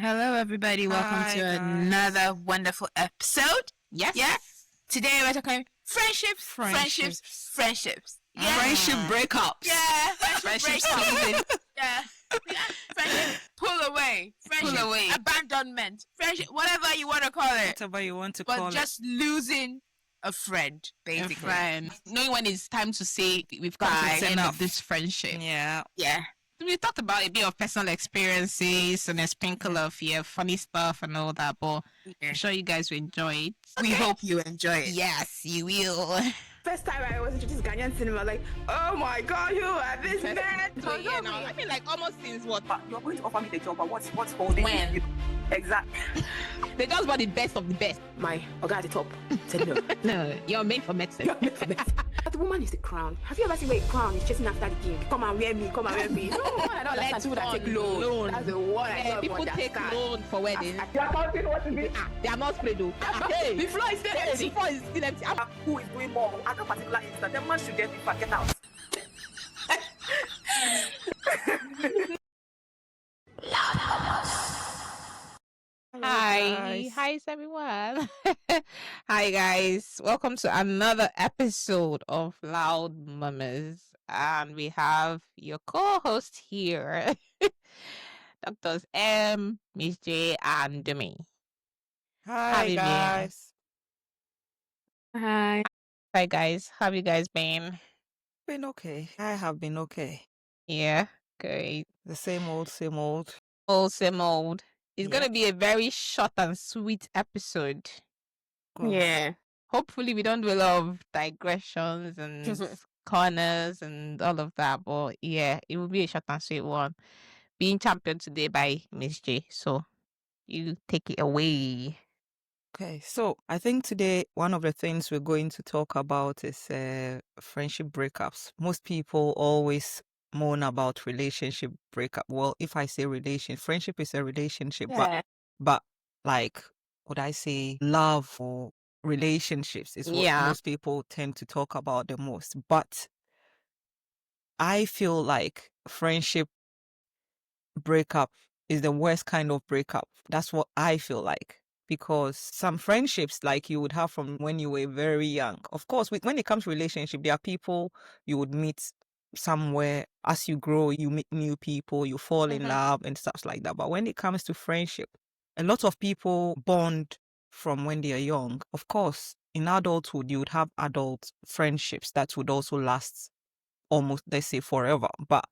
Hello, everybody. Welcome Hi, to guys. another wonderful episode. Yes. Yeah. Today we're talking friendships. Yeah. Friendship breakups. Yeah. Friendship breakups. season. Yeah. Friendship. Pull away. Friendship. Pull away. Abandonment. Friendship. Whatever you want to call it. Whatever you want to But call just losing a friend, it. basically. A friend. Knowing when it's time to say we've got Bye. to the end of this friendship. Yeah. We talked about a bit of personal experiences and a sprinkle of funny stuff and all that, but I'm sure you guys will enjoy it. We hope you enjoy it. Yes, you will. First time I was introduced to Ghanaian cinema, like, oh my god, you are this man. So, yeah, now, I mean, like almost since what? But you're going to offer me the job, but what's holding When? you? Exactly. They just want the best of the best. My Oga at the top said no. No, you're made for medicine. You're made for medicine. But the woman is the crown. Have you ever seen where a crown is chasing after the king? Come and wear me, come and wear me. No, I don't understand people that take loan. That's the one I don't People take understand. loan for weddings. You are counting what is it? They are not spread though. Hey, The floor is still the empty. floor is still empty. Who is doing more at a particular instant? The man should get it back, get out. Hi everyone. Hi guys, welcome to another episode of Loud Mamas, and we have your co-host here, Doctors M, Miss J, and me. How Hi you been? guys. Hi. Hi guys, how have you guys been? Been okay. I have been okay. Yeah, great. The same old, same old. Old same old. It's Yeah. gonna be a very short and sweet episode. Gosh. Yeah. Hopefully we don't do a lot of digressions and corners and all of that, but yeah, it will be a short and sweet one. Being championed today by Miss J, so you take it away. Okay, so I think today one of the things we're going to talk about is friendship breakups. Most people always moan about relationship breakup. Well, if I say friendship is a relationship, but like, would I say love or relationships is what Yeah. most people tend to talk about the most. But I feel like friendship breakup is the worst kind of breakup. That's what I feel like. Because some friendships like you would have from when you were very young. Of course, when it comes to relationship, there are people you would meet somewhere. As you grow, you meet new people, you fall in love and stuff like that. But when it comes to friendship, a lot of people bond from when they are young. Of course, in adulthood, you would have adult friendships that would also last almost, let's say, forever. But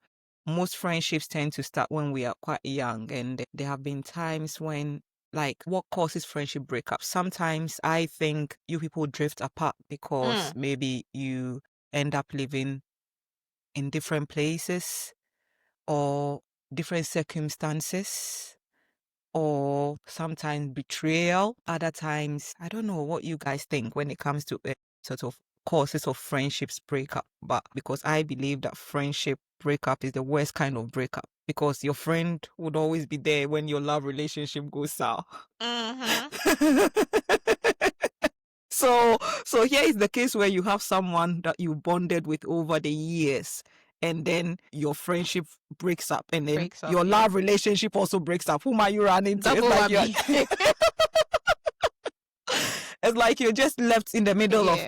most friendships tend to start when we are quite young. And there have been times when, like, what causes friendship breakup? Sometimes I think you people drift apart because maybe you end up living in different places or different circumstances, or sometimes betrayal. Other times, I don't know what you guys think when it comes to sort of causes of friendships breakup. But because I believe that friendship breakup is the worst kind of breakup, because your friend would always be there when your love relationship goes sour. So here is the case where you have someone that you bonded with over the years, and then your friendship breaks up, and then your love relationship also breaks up. Whom are you running to? It's like you're just left in the middle of,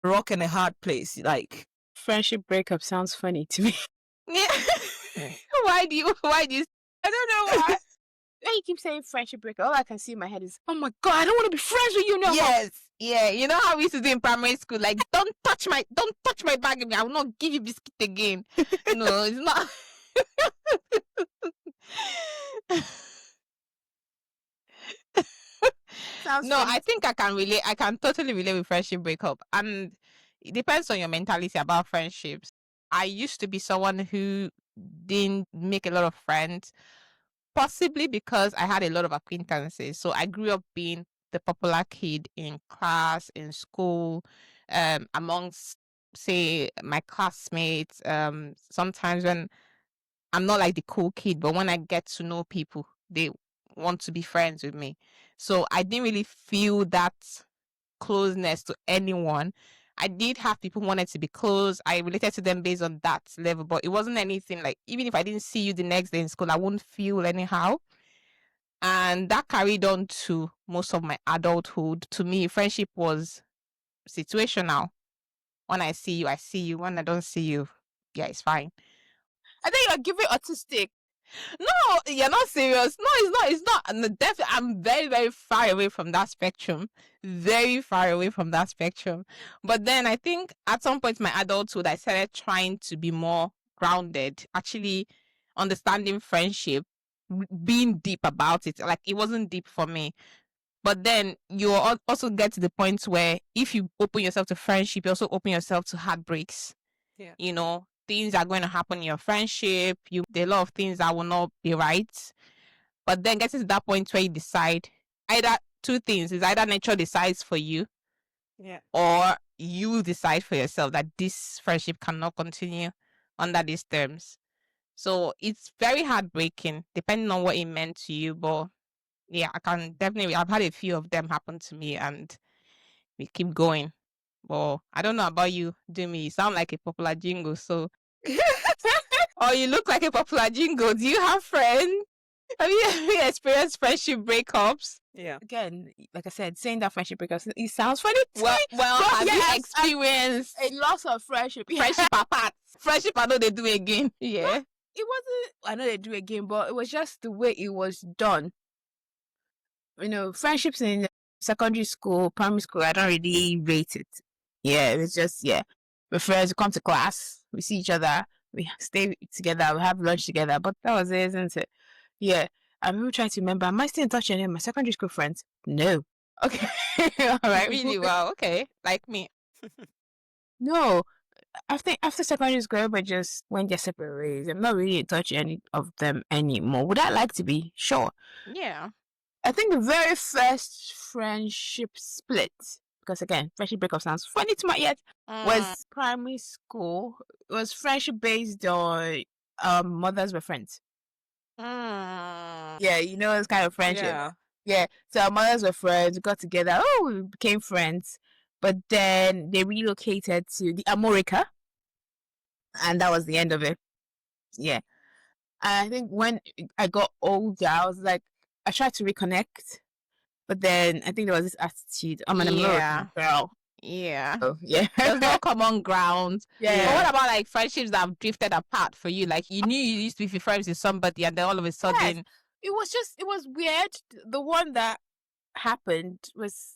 rock and a hard place. Like, Friendship breakup sounds funny to me. Yeah. Why do you I don't know why. When you keep saying friendship breakup, all I can see in my head is, oh my god, I don't want to be friends with you no more. Yes. Yeah. You know how we used to do in primary school? Like, don't touch my bag again. I will not give you biscuit again. No, it's not. Sounds No, funny. I think I can totally relate with friendship breakup. And it depends on your mentality about friendships. I used to be someone who didn't make a lot of friends, possibly because I had a lot of acquaintances. So I grew up being the popular kid in class, in school, amongst, say, my classmates. Sometimes when I'm not like the cool kid, but when I get to know people, they want to be friends with me. So I didn't really feel that closeness to anyone. I did have people who wanted to be close. I related to them based on that level, but it wasn't anything like, even if I didn't see you the next day in school, I wouldn't feel anyhow. And that carried on to most of my adulthood. To me, friendship was situational. When I see you, I see you. When I don't see you, yeah, it's fine. I think you're giving autistic. No, you're not serious. No, it's not. It's not. And definitely, I'm very, very far away from that spectrum. Very far away from that spectrum. But then I think at some point in my adulthood, I started trying to be more grounded, actually understanding friendship, being deep about it. Like, it wasn't deep for me. But then you also get to the point where if you open yourself to friendship, you also open yourself to heartbreaks. Yeah. You know, things are going to happen in your friendship. There are a lot of things that will not be right. But then getting to that point where you decide either two things is either nature decides for you, Yeah. or you decide for yourself that this friendship cannot continue under these terms. So it's very heartbreaking depending on what it meant to you. But yeah, I've had a few of them happen to me and we keep going. Well, I don't know about you, Jimmy. You sound like a popular jingle, so or you look like a popular jingle. Do you have friends? Have you experienced friendship breakups? Yeah. Again, like I said, saying that friendship because it sounds funny. To Well, me, well, but have yes, you experienced a loss of friendship? friendship apart? Friendship, I know they do again. Yeah. It wasn't. I know they do again, but it was just the way it was done. You know, friendships in secondary school, primary school, I don't really rate it. Yeah, it's just we're friends. We come to class, we see each other, we stay together, we have lunch together. But that was it, isn't it? Yeah. I'm even trying to remember. Am I still in touch with any of my secondary school friends? No. Okay. All right. Really? Well, okay. Like me. No. After secondary school, everybody just went their separate ways. I'm not really in touch with any of them anymore. Would I like to be? Sure. Yeah. I think the very first friendship split, because again, friendship breakup sounds funny to my ears, was primary school. It was friendship based on mothers were friends. Yeah, you know, it's kind of friendship. Yeah. Yeah. So our mothers were friends, we got together, we became friends. But then they relocated to the America, and that was the end of it. Yeah. And I think when I got older, I was like, I tried to reconnect, but then I think there was this attitude. I'm an American girl. Yeah. So, yeah. There's no common ground. Yeah. But what about like friendships that have drifted apart for you? Like you knew you used to be friends with somebody and then all of a sudden It was weird. The one that happened it was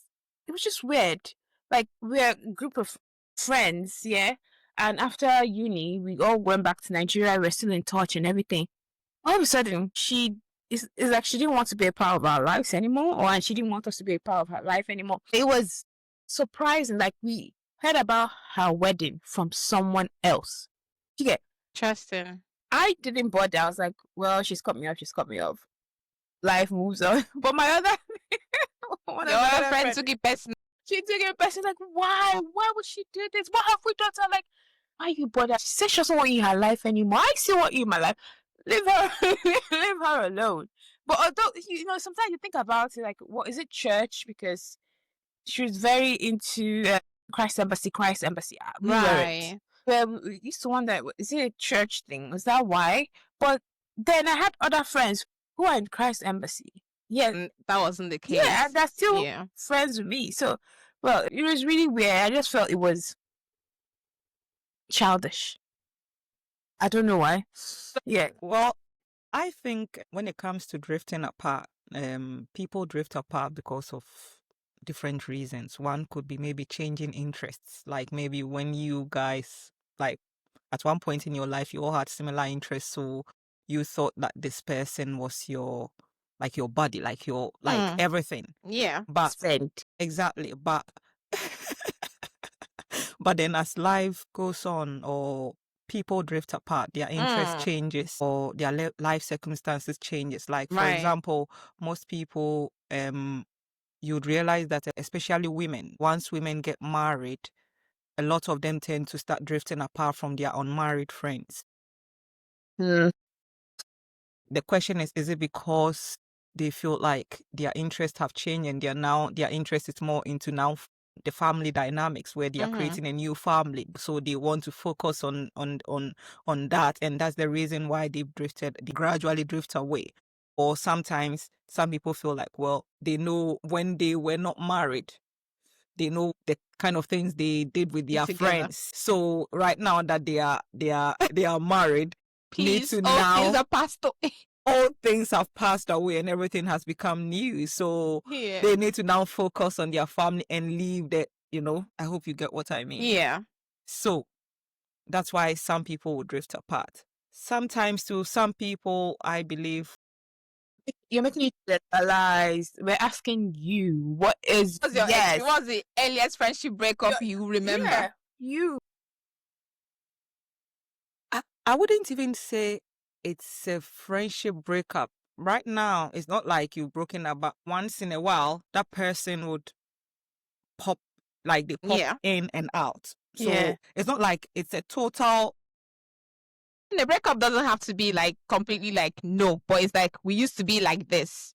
just weird. Like we're a group of friends, yeah. And after uni, we all went back to Nigeria. We're still in touch and everything. All of a sudden, she is like she didn't want to be a part of our lives anymore, and she didn't want us to be a part of her life anymore. It was surprising. Like we heard about her wedding from someone else. You get? interesting. I didn't bother. I was like, well, she's cut me off. She's cut me off. Life moves on. But my other, one of Your my other other friend friends, took it personal. she took it personally. Like, why? Why would she do this? What have we done to her? Like, why you bother? She said she doesn't want you in her life anymore. I still want you in my life. Leave her, leave her alone. But although you know, sometimes you think about it, like, what is it, church? Because she was very into Christ Embassy. We were it. Well, we used to wonder, is it a church thing? Was that why? But then I had other friends who are in Christ Embassy. Yeah, That wasn't the case. yeah, and they're still friends with me. So, well, it was really weird. I just felt it was childish. I don't know why. Yeah. Well, I think when it comes to drifting apart, people drift apart because of different reasons. One could be maybe changing interests. Like maybe when you guys, like at one point in your life, you all had similar interests. So you thought that this person was your body, like your, like everything. Yeah. But Friend. exactly. But, but then as life goes on or people drift apart, their interest changes or their life circumstances changes. Like, for example, most people, you'd realize that especially women, once women get married, a lot of them tend to start drifting apart from their unmarried friends. The question is it because they feel like their interests have changed and their interest is more into now the family dynamics where they are Mhm. creating a new family, so they want to focus on that, and that's the reason why they gradually drift away. Or sometimes some people feel like, well, they know when they were not married, they know the kind of things they did with their Together. friends. So right now that they are married, need Peace. to All now things are passed away. all things have passed away and everything has become new. So Yeah. they need to now focus on their family and leave the, I hope you get what I mean. Yeah. So that's why some people will drift apart. Sometimes to some people, I believe. You're making it realize. We're asking you, what is What's your yes? what's the earliest friendship breakup you remember? Yeah, you. I wouldn't even say it's a friendship breakup. Right now, it's not like you've broken up, but once in a while, that person would pop, like they pop Yeah. in and out. So Yeah. it's not like it's a total. The breakup doesn't have to be like completely like no, but it's like we used to be like this.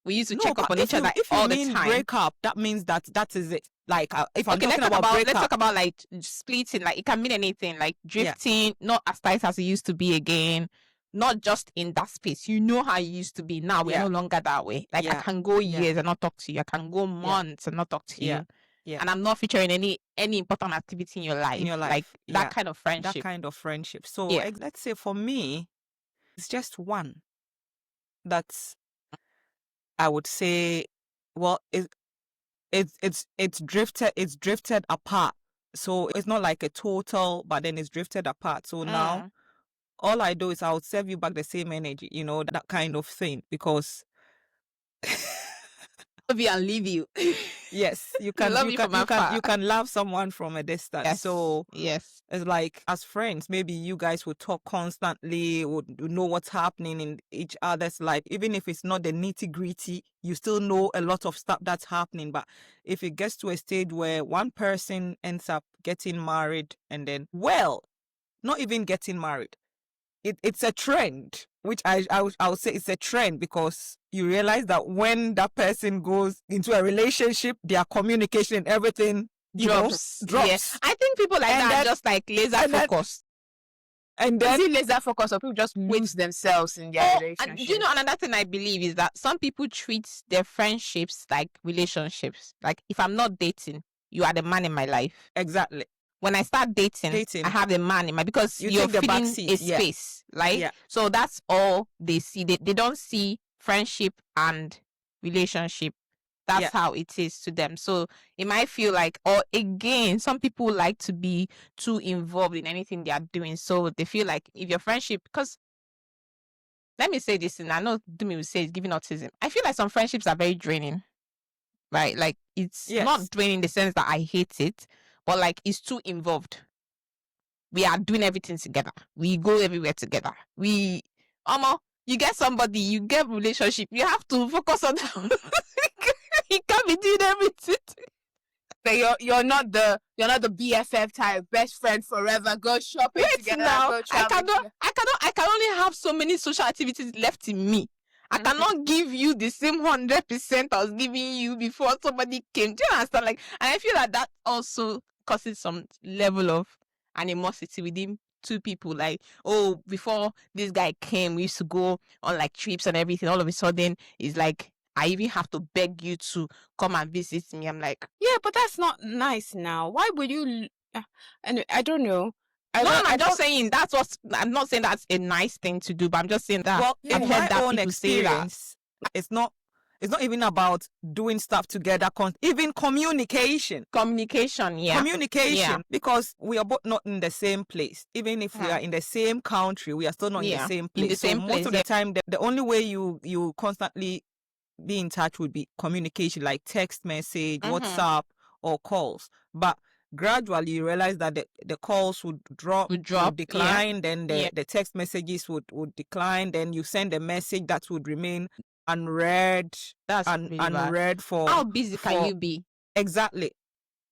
We used to check up but on each other if you all the mean time. breakup, that means that is it. Like if I'm Okay, talking let's talk about let's breakup, talk about like splitting. Like it can mean anything. Like drifting, not as tight as it used to be again. Not just in that space. You know how you used to be. Now we're Yeah. no longer that way. Like I Yeah. can go Yeah. years and not talk to you. I can go months and not talk to Yeah. you. Yeah. And I'm not featuring any important activity in your life. Like Yeah. that kind of friendship. That kind of friendship. So Yeah. let's say for me, it's just one. That's, I would say, well, it's drifted apart. So it's not like a total, but then it's drifted apart. So now all I do is I'll serve you back the same energy, that kind of thing. Because Love you and leave you. yes, you can Love you you can from you can afar. you can love someone from a distance. Yes. So yes. it's like as friends, maybe you guys would talk constantly, would know what's happening in each other's life. Even if it's not the nitty-gritty, you still know a lot of stuff that's happening. But if it gets to a stage where one person ends up getting married and then, well, not even getting married, it's a trend, which I would say it's a trend, because you realize that when that person goes into a relationship, their communication and everything drops. Yeah. I think people like And that are then- just like laser and then- focused. And Is then it laser focus or people just lose themselves in their And relationship? do you know another thing I believe is that some people treat their friendships like relationships. Like if I'm not dating, you are the man in my life. exactly. When I start dating, I have the man in my, because You you're take the back filling seat, a yeah. space, right? Yeah. So that's all they see. They don't see friendship and relationship. That's Yeah. how it is to them. So it might feel like, or again, some people like to be too involved in anything they are doing. So they feel like if your friendship, because let me say this, and I know Dumi will say it's giving autism. I feel like some friendships are very draining, right? Like it's Yes. not draining in the sense that I hate it, but like it's too involved. We are doing everything together. We go everywhere together. You get somebody, you get relationship. You have to focus on them. You can't be doing everything. But you're not the BFF type, best friend forever. Go shopping Wait together. now, Go I traveling I can only have so many social activities left in me. I cannot give you the same 100% I was giving you before somebody came. Do you understand? Like, and I feel that also causes some level of animosity within two people. Like, oh, before this guy came, we used to go on like trips and everything. All of a sudden, it's like I even have to beg you to come and visit me. I'm like, Yeah, but that's not nice now. Why would you? And I don't know. I'm just saying that's what I'm not saying that's a nice thing to do, but I'm just saying that Well, I've in heard my that own people say that. experience, it's not even about doing stuff together. Even communication. Communication, yeah. Communication, Yeah. because we are both not in the same place. Even if we are in the same country, we are still not in the same place. In the same so place, most of the time, the only way you constantly be in touch would be communication, like text message, WhatsApp, or calls. But gradually you realize that the calls would drop, would decline, then the text messages would decline, then you send a message that would remain unread. That's really unread bad. for How busy can you be? Exactly.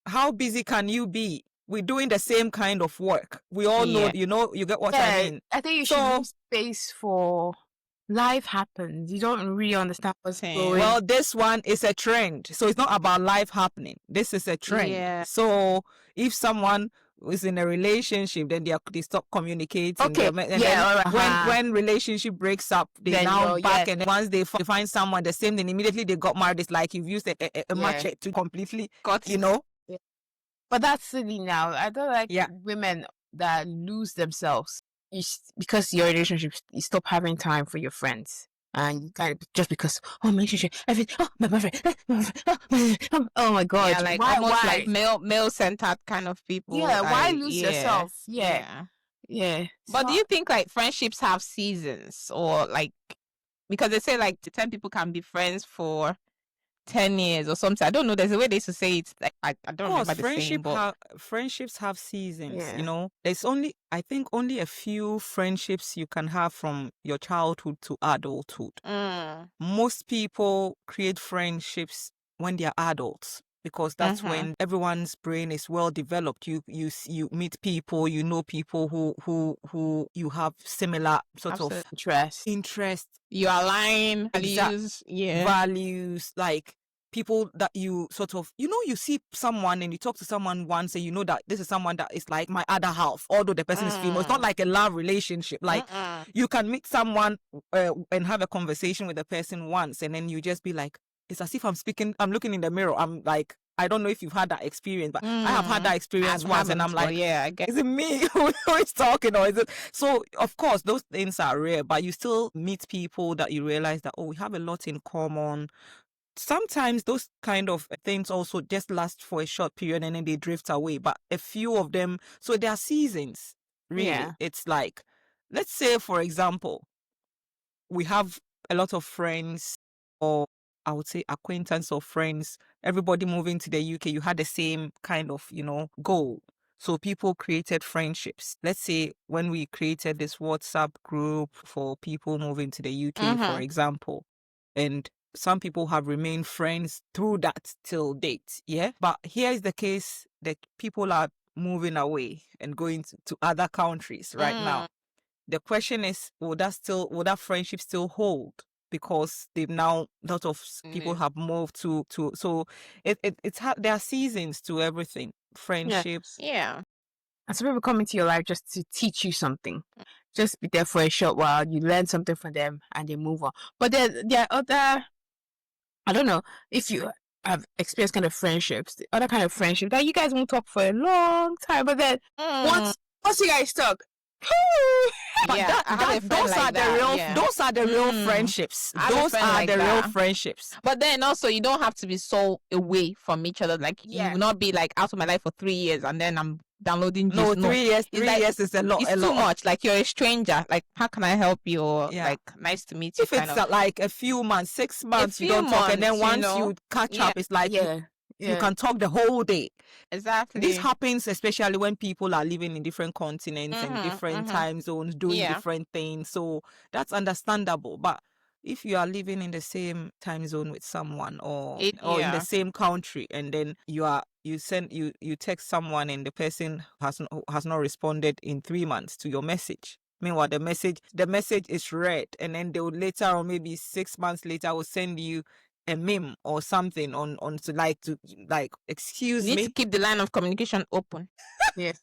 How busy can you be? We're doing the same kind of work. We all know, you get what I mean. I think you should leave space for life happens. You don't really understand what's Same. going. Well, this one is a trend. So it's not about life happening. This is a trend. Yeah. So if someone is in a relationship, then they stop communicating. Okay. And Yeah, then all right. when relationship breaks up, they Then now you're- back yeah. and then once they find someone the same, then immediately they got married. It's like you've used a Yeah. machete to completely, Got you know. But that's silly now. I don't like Yeah. women that lose themselves. Because your relationship, you stop having time for your friends. And you kind of, just because, oh, my relationship, everything, oh, my boyfriend, oh my God. Yeah, like why, almost why? like male centered kind of people. Yeah, why lose yourself? Yeah. Yeah. But do So- you think like friendships have seasons, or like, because they say like 10 people can be friends for 10 years or something? I don't know. There's a way they used to say it. Like I don't Of course, remember the saying, but friendships have seasons. Yeah. You know, there's I think only a few friendships you can have from your childhood to adulthood. Most people create friendships when they're adults, because that's when everyone's brain is well developed. You meet people, you know people who you have similar sort of interest. you align values. Yeah. values, like people that you sort of, you see someone and you talk to someone once and you know that this is someone that is like my other half, although the person is female. It's not like a love relationship. Like you can meet someone and have a conversation with the person once, and then you just be like, it's as if I'm looking in the mirror. I'm like, I don't know if you've had that experience, but I have had that experience once, and I'm like, yeah, I guess. is it me who is talking, or is it? So of course those things are rare, but you still meet people that you realize that, oh, we have a lot in common. Sometimes those kind of things also just last for a short period and then they drift away, but a few of them, so there are seasons, really. Yeah. It's like, let's say for example, we have a lot of friends, or I would say acquaintance of friends, everybody moving to the UK, you had the same kind of, goal. So people created friendships. Let's say when we created this WhatsApp group for people moving to the UK, for example, and some people have remained friends through that till date. Yeah. But here is the case that people are moving away and going to other countries right now. The question is, will that friendship still hold? Because they've now, a lot of people have moved to so there are seasons to everything. Friendships. Yeah. And some people come into your life just to teach you something. Just be there for a short while, you learn something from them, and they move on. But there are other, I don't know if you have experienced kind of friendships, the other kind of friendship that you guys won't talk for a long time, but then once you guys talk, But Yeah, I have a friend those like are the that, real yeah. those are the real friendships. I have a Those friend are like the real that. friendships. But then also you don't have to be so away from each other. Like you Yeah. will not be like out of my life for 3 years and then I'm downloading No, gist. 3 years. It's 3 like- years is a lot. It's a too lot. much. Like you're a stranger. Like how can I help you? Or Yeah. like nice to meet you. If it's like a few months, 6 months, you few don't talk, and then months, once you know. you catch Yeah. up, it's like you yeah. can talk the whole day. Exactly. This happens especially when people are living in different continents and different time zones, doing Yeah. different things. So that's understandable. But if you are living in the same time zone with someone, or in yeah. the same country, and then you text someone and the person has not responded in 3 months to your message. Meanwhile, the message is read, and then they will later, or maybe 6 months later, will send you a meme or something on to excuse You need me. to keep the line of communication open. Yes.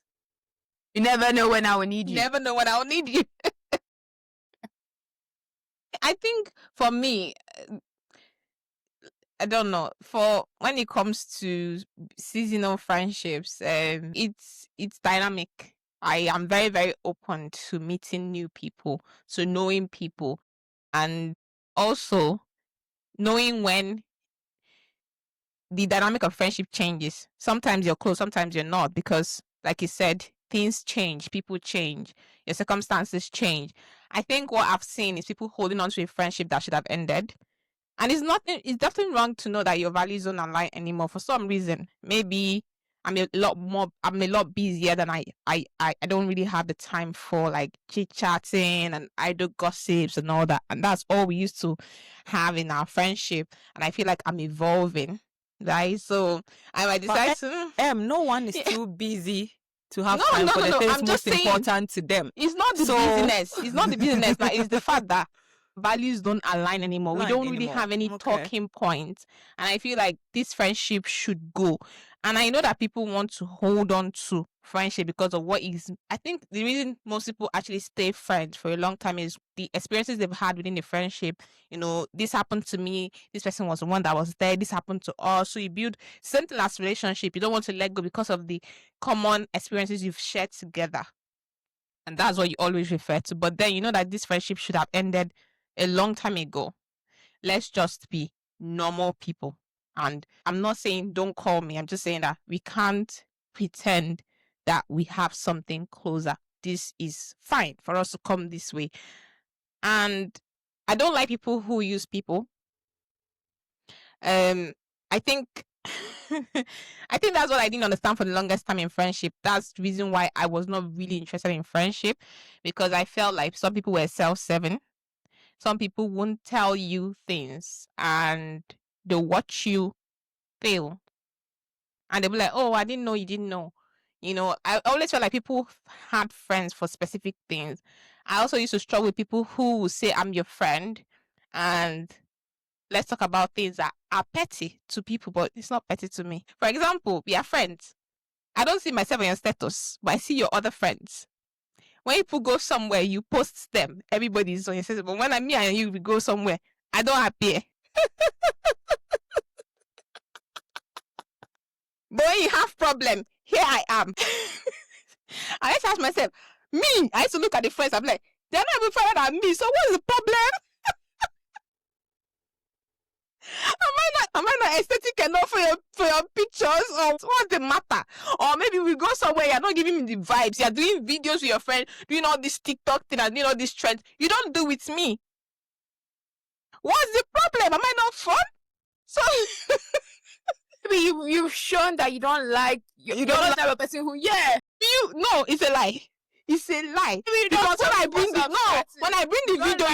You never know when I will need you. Never know when I'll need you. I think for me, I don't know. For when it comes to seasonal friendships, it's dynamic. I am very, very open to meeting new people, to knowing people, and also knowing when the dynamic of friendship changes. Sometimes you're close, sometimes you're not, because like you said, things change, people change, your circumstances change. I think what I've seen is people holding on to a friendship that should have ended. And it's definitely wrong to know that your values don't align anymore for some reason. Maybe I'm a lot busier than I don't really have the time for like chit-chatting and idle gossips and all that. And that's all we used to have in our friendship. And I feel like I'm evolving. Right? So I might decide to No one is too busy to have No, time no, for no, the no, things I'm most just saying- important to them. it's not the So- business. It's not the business, but it's the fact that values don't align anymore. We don't really have any talking points. And I feel like this friendship should go. And I know that people want to hold on to friendship because of what is, I think the reason most people actually stay friends for a long time is the experiences they've had within the friendship. You know, this happened to me, this person was the one that was there, this happened to us. So you build something as relationship. You don't want to let go because of the common experiences you've shared together. And that's what you always refer to. But then you know that this friendship should have ended a long time ago. Let's just be normal people. And I'm not saying don't call me. I'm just saying that we can't pretend that we have something closer. This is fine for us to come this way. And I don't like people who use people. I think I think that's what I didn't understand for the longest time in friendship. That's the reason why I was not really interested in friendship, because I felt like some people were self-serving. Some people won't tell you things and they'll watch you fail. And they'll be like, oh, I didn't know you didn't know. You know, I always felt like people had friends for specific things. I also used to struggle with people who would say, I'm your friend, and let's talk about things that are petty to people, but it's not petty to me. For example, we are friends. I don't see myself on your status, but I see your other friends. When people go somewhere, you post them. Everybody's on your status. But when me and you we go somewhere, I don't appear. But when you have problem, here I am. I just ask myself, me, I used to look at the friends, I'm like, they're not even further than me, so what's the problem? Am I not aesthetic enough for your pictures, or what's the matter? Or maybe we go somewhere, you're not giving me the vibes, you're doing videos with your friend, doing all this TikTok thing and doing all this trends. You don't do with me. What's the problem? Am I not fun? So you've shown that you don't like you don't like a person who no, it's a lie. It's a lie. Because when I bring the video,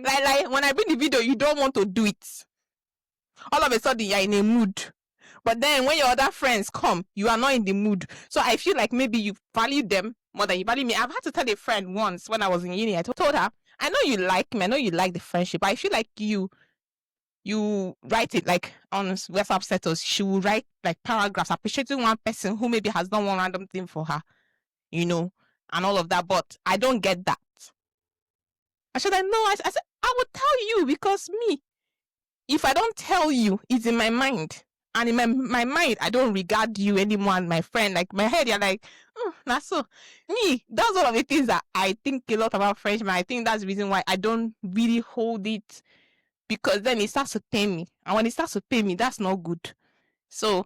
like when I bring the video, you don't want to do it. All of a sudden, you're in a mood. But then when your other friends come, you are not in the mood. So I feel like maybe you value them more than you value me. I've had to tell a friend once when I was in uni. I told her, I know you like me. I know you like the friendship. But I feel like you write it like on WhatsApp status. She will write like paragraphs appreciating one person who maybe has done one random thing for her, you know, and all of that. But I don't get that. I said, I said, I would tell you, because me, if I don't tell you, it's in my mind. And in my mind, I don't regard you anymore as my friend. Like my head, you're like, that's so. Me, that's one of the things that I think a lot about friendship. I think that's the reason why I don't really hold it, because then it starts to pain me. And when it starts to pain me, that's not good. So,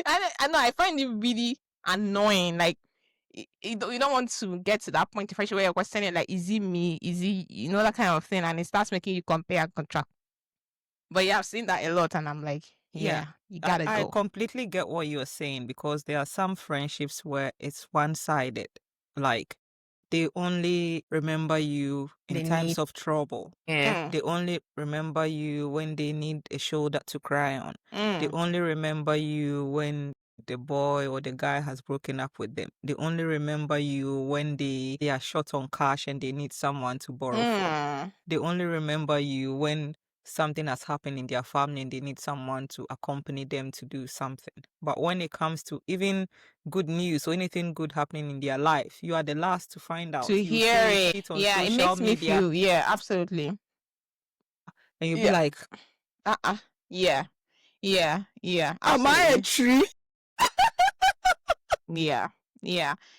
I know, I find it really annoying. Like, you don't want to get to that point in friendship where you're questioning, like, is it me? Is it, you know, that kind of thing. And it starts making you compare and contrast. But yeah, I've seen that a lot. And I'm like, yeah, you gotta go. I completely get what you're saying, because there are some friendships where it's one-sided. Like, they only remember you in times of trouble. Yeah. They only remember you when they need a shoulder to cry on. They only remember you when the boy or the guy has broken up with them. They only remember you when they are short on cash and they need someone to borrow from. They only remember you when something has happened in their family and they need someone to accompany them to do something. But when it comes to even good news or anything good happening in their life, you are the last to find out. To hear it. Yeah, it makes me feel, yeah, absolutely. And you'll be like, yeah. am I a tree? Yeah.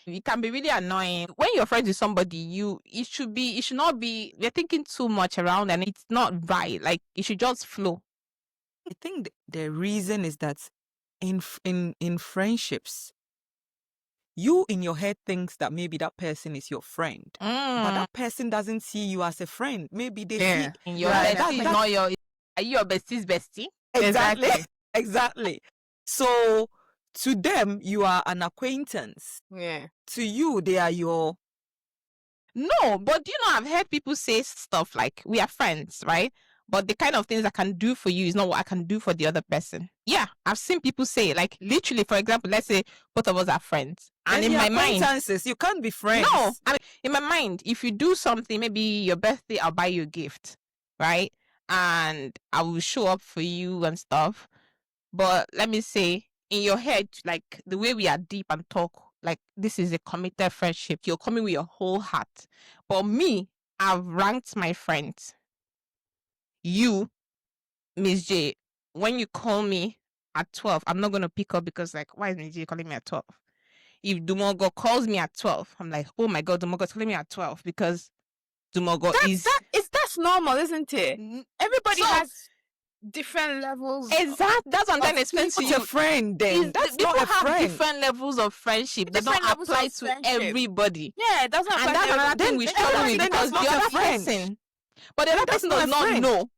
It can be really annoying when you're friends with somebody. It should not be, you're thinking too much around, and it's not right. Like, it should just flow. I think the reason is that in friendships, you in your head thinks that maybe that person is your friend, but that person doesn't see you as a friend. Maybe they see your bestie is not your. Are you your bestie's bestie? Exactly. So to them, you are an acquaintance. Yeah. To you, they are your. No, but you know, I've heard people say stuff like, we are friends, right? but the kind of things I can do for you is not what I can do for the other person. Yeah, I've seen people say, like, literally, for example, let's say both of us are friends, and Then in my mind, acquaintances, you can't be friends. no, I mean, in my mind, if you do something, maybe your birthday, I'll buy you a gift, right? And I will show up for you and stuff. But let me say, in your head, like the way we are deep and talk, like this is a committed friendship. You're coming with your whole heart. But me, I've ranked my friends. You, Miss J, when you call me at 12, I'm not going to pick up because, like, why is Miss J calling me at 12? If Dumogo calls me at 12, I'm like, oh my God, Dumogo's calling me at 12 because Dumogo that's normal, isn't it? Everybody So- has different levels. Exactly. That's what I'm trying to explain to It's you. a friend then. That's People not a have friend. different levels of friendship that don't Different levels apply of to friendship. everybody. Yeah, it doesn't And apply that's to another everybody. thing we Then struggle that's with then because that's the not a other friend. person, but the other That's person not does a not friend. know.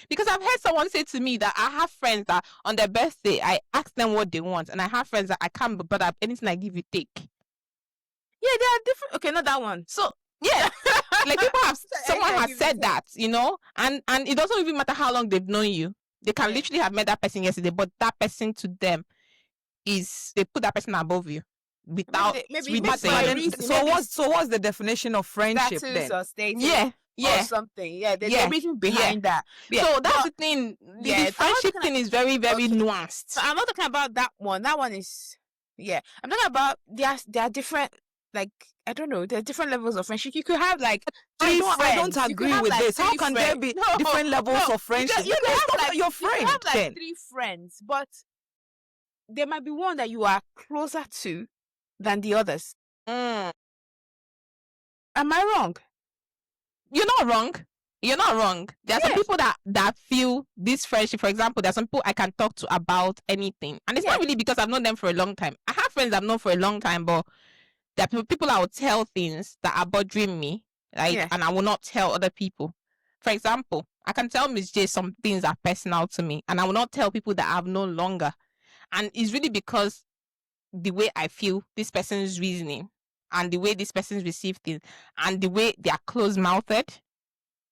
Because I've heard someone say to me that I have friends that on their birthday I ask them what they want, and I have friends that I can't but anything I give you take. Yeah, they are different. Okay, not that one. So yeah, like people have someone Yeah, has give said it that, you know, and it doesn't even matter how long they've known you. They can Yeah. literally have met that person yesterday, but that person to them is they put that person above you without maybe really for saying a it. reason. So Maybe what's the definition of friendship status then? or status Yeah, or yeah. something. Yeah, there's Yeah, a reason behind that. Yeah. So that's But- the thing. The, yeah, the I'm not friendship talking thing is very, very Okay. nuanced. So I'm not talking about that one. That one is I'm talking about there are different, like, I don't know, there are different levels of friendship. You could have like three friends. I don't You could agree have, with like, this. How three can there friends. be No, different levels no. of friendship? You Then could it's have not like your you could friend have like then. 3 friends, but there might be one that you are closer to than the others. Mm. Am I wrong? You're not wrong. You're not wrong. There are some Yes. people that feel this friendship. For example, there are some people I can talk to about anything, and it's not really because I've known them for a long time. I have friends I've known for a long time, but there are people I will tell things that are bothering me, like, Yeah. and I will not tell other people. For example, I can tell Miss J some things that are personal to me, and I will not tell people that I've known longer. And it's really because the way I feel this person's reasoning and the way this person's received things and the way they are close-mouthed.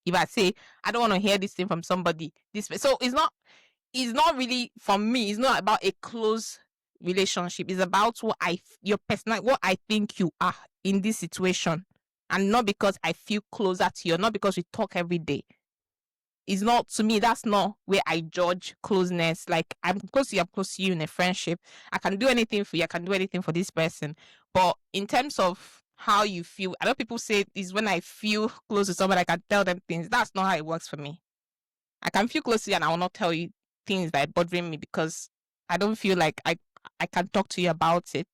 If I say I don't want to hear this thing from somebody, so it's not really for me. It's not about a close relationship. It's about your personal, what I think you are in this situation, and not because I feel closer to you, not because we talk every day. It's not, to me, that's not where I judge closeness. Like, I'm close to you in a friendship. I can do anything for you. I can do anything for this person. But in terms of how you feel, I know people say is when I feel close to somebody, I can tell them things. That's not how it works for me. I can feel close to you and I will not tell you things that are bothering me because I don't feel like I can talk to you about it.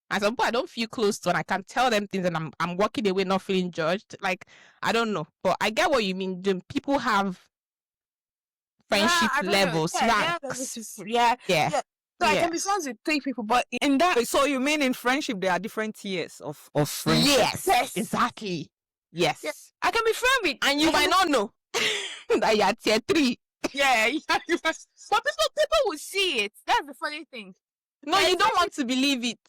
And some people I don't feel close to and I can tell them things and I'm walking away not feeling judged. Like, I don't know. But I get what you mean. People have friendship I don't know. levels, Yeah, ranks. yeah. Yeah. So I can be friends with 3 people, but in that So you mean in friendship there are different tiers of friendship? Yes, exactly. Yes. Yeah. I can be friends with, And you might not know that you're tier 3. yeah. But people will see it. That's the funny thing. No, Yeah, you don't want to believe it.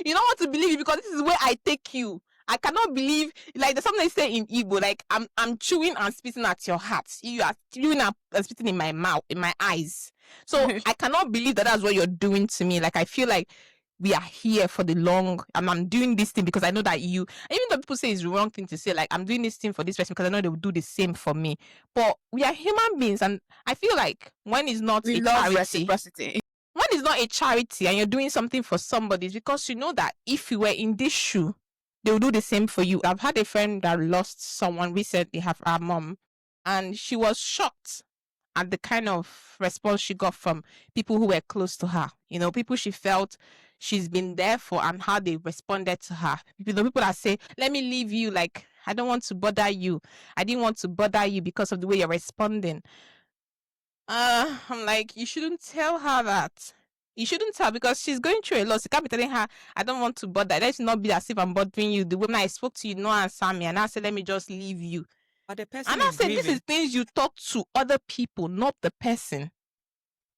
You don't want to believe it because this is where I take you. I cannot believe, like, there's something they say in Igbo, like, I'm chewing and spitting at your heart. You are chewing and spitting in my mouth, in my eyes. So I cannot believe that that's what you're doing to me. Like, I feel like we are here for the long, and I'm doing this thing because I know that even though people say it's the wrong thing to say, like, I'm doing this thing for this person because I know they will do the same for me. But we are human beings, and I feel like when it's not We a love charity, reciprocity. when it's not a charity and you're doing something for somebody, it's because you know that if you were in this shoe, they will do the same for you. I've had a friend that lost someone recently, her mom, and she was shocked at the kind of response she got from people who were close to her. You know, people she felt she's been there for and how they responded to her. The people that say, let me leave you, like, I don't want to bother you. I didn't want to bother you because of the way you're responding. I'm like, you shouldn't tell her that. You shouldn't tell because she's going through a lot. You can't be telling her, I don't want to bother. Let's not be as if I'm bothering you. The woman I spoke to, you know, answer me. And I said, let me just leave you. But the person And I is said, this grieving. is things you talk to other people, not the person.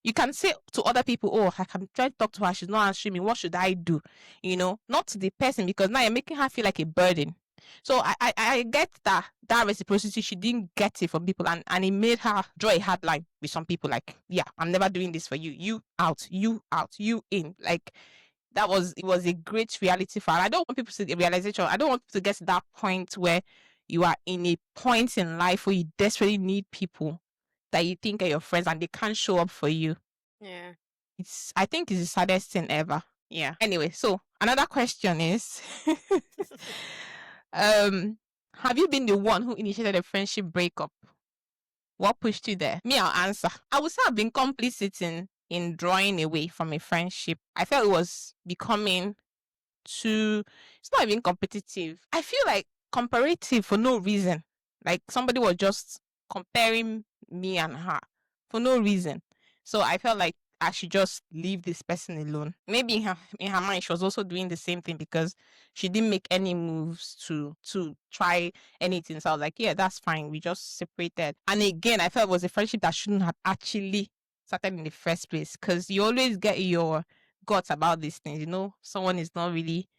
You can say to other people, oh, I can try to talk to her. She's not answering me. What should I do? You know, not to the person because now you're making her feel like a burden. So I get that reciprocity. She didn't get it from people, and it made her draw a hard line with some people. Like, yeah, I'm never doing this for you. You out, you out, you in. Like, it was a great reality for her. I don't want people to the realization. I don't want people to get to that point where you are in a point in life where you desperately need people that you think are your friends and they can't show up for you. Yeah. I think it's the saddest thing ever. Yeah. Anyway, so another question is have you been the one who initiated a friendship breakup? What pushed you there? Me, I'll answer. I would say I've been complicit in drawing away from a friendship. I felt it was becoming too, it's not even competitive. I feel like comparative for no reason. Like somebody was just comparing me and her for no reason. So I felt like I should just leave this person alone. Maybe in her mind, she was also doing the same thing because she didn't make any moves to try anything. So I was like, yeah, that's fine. We just separated. And again, I felt it was a friendship that shouldn't have actually started in the first place, because you always get your guts about these things. You know, someone is not really,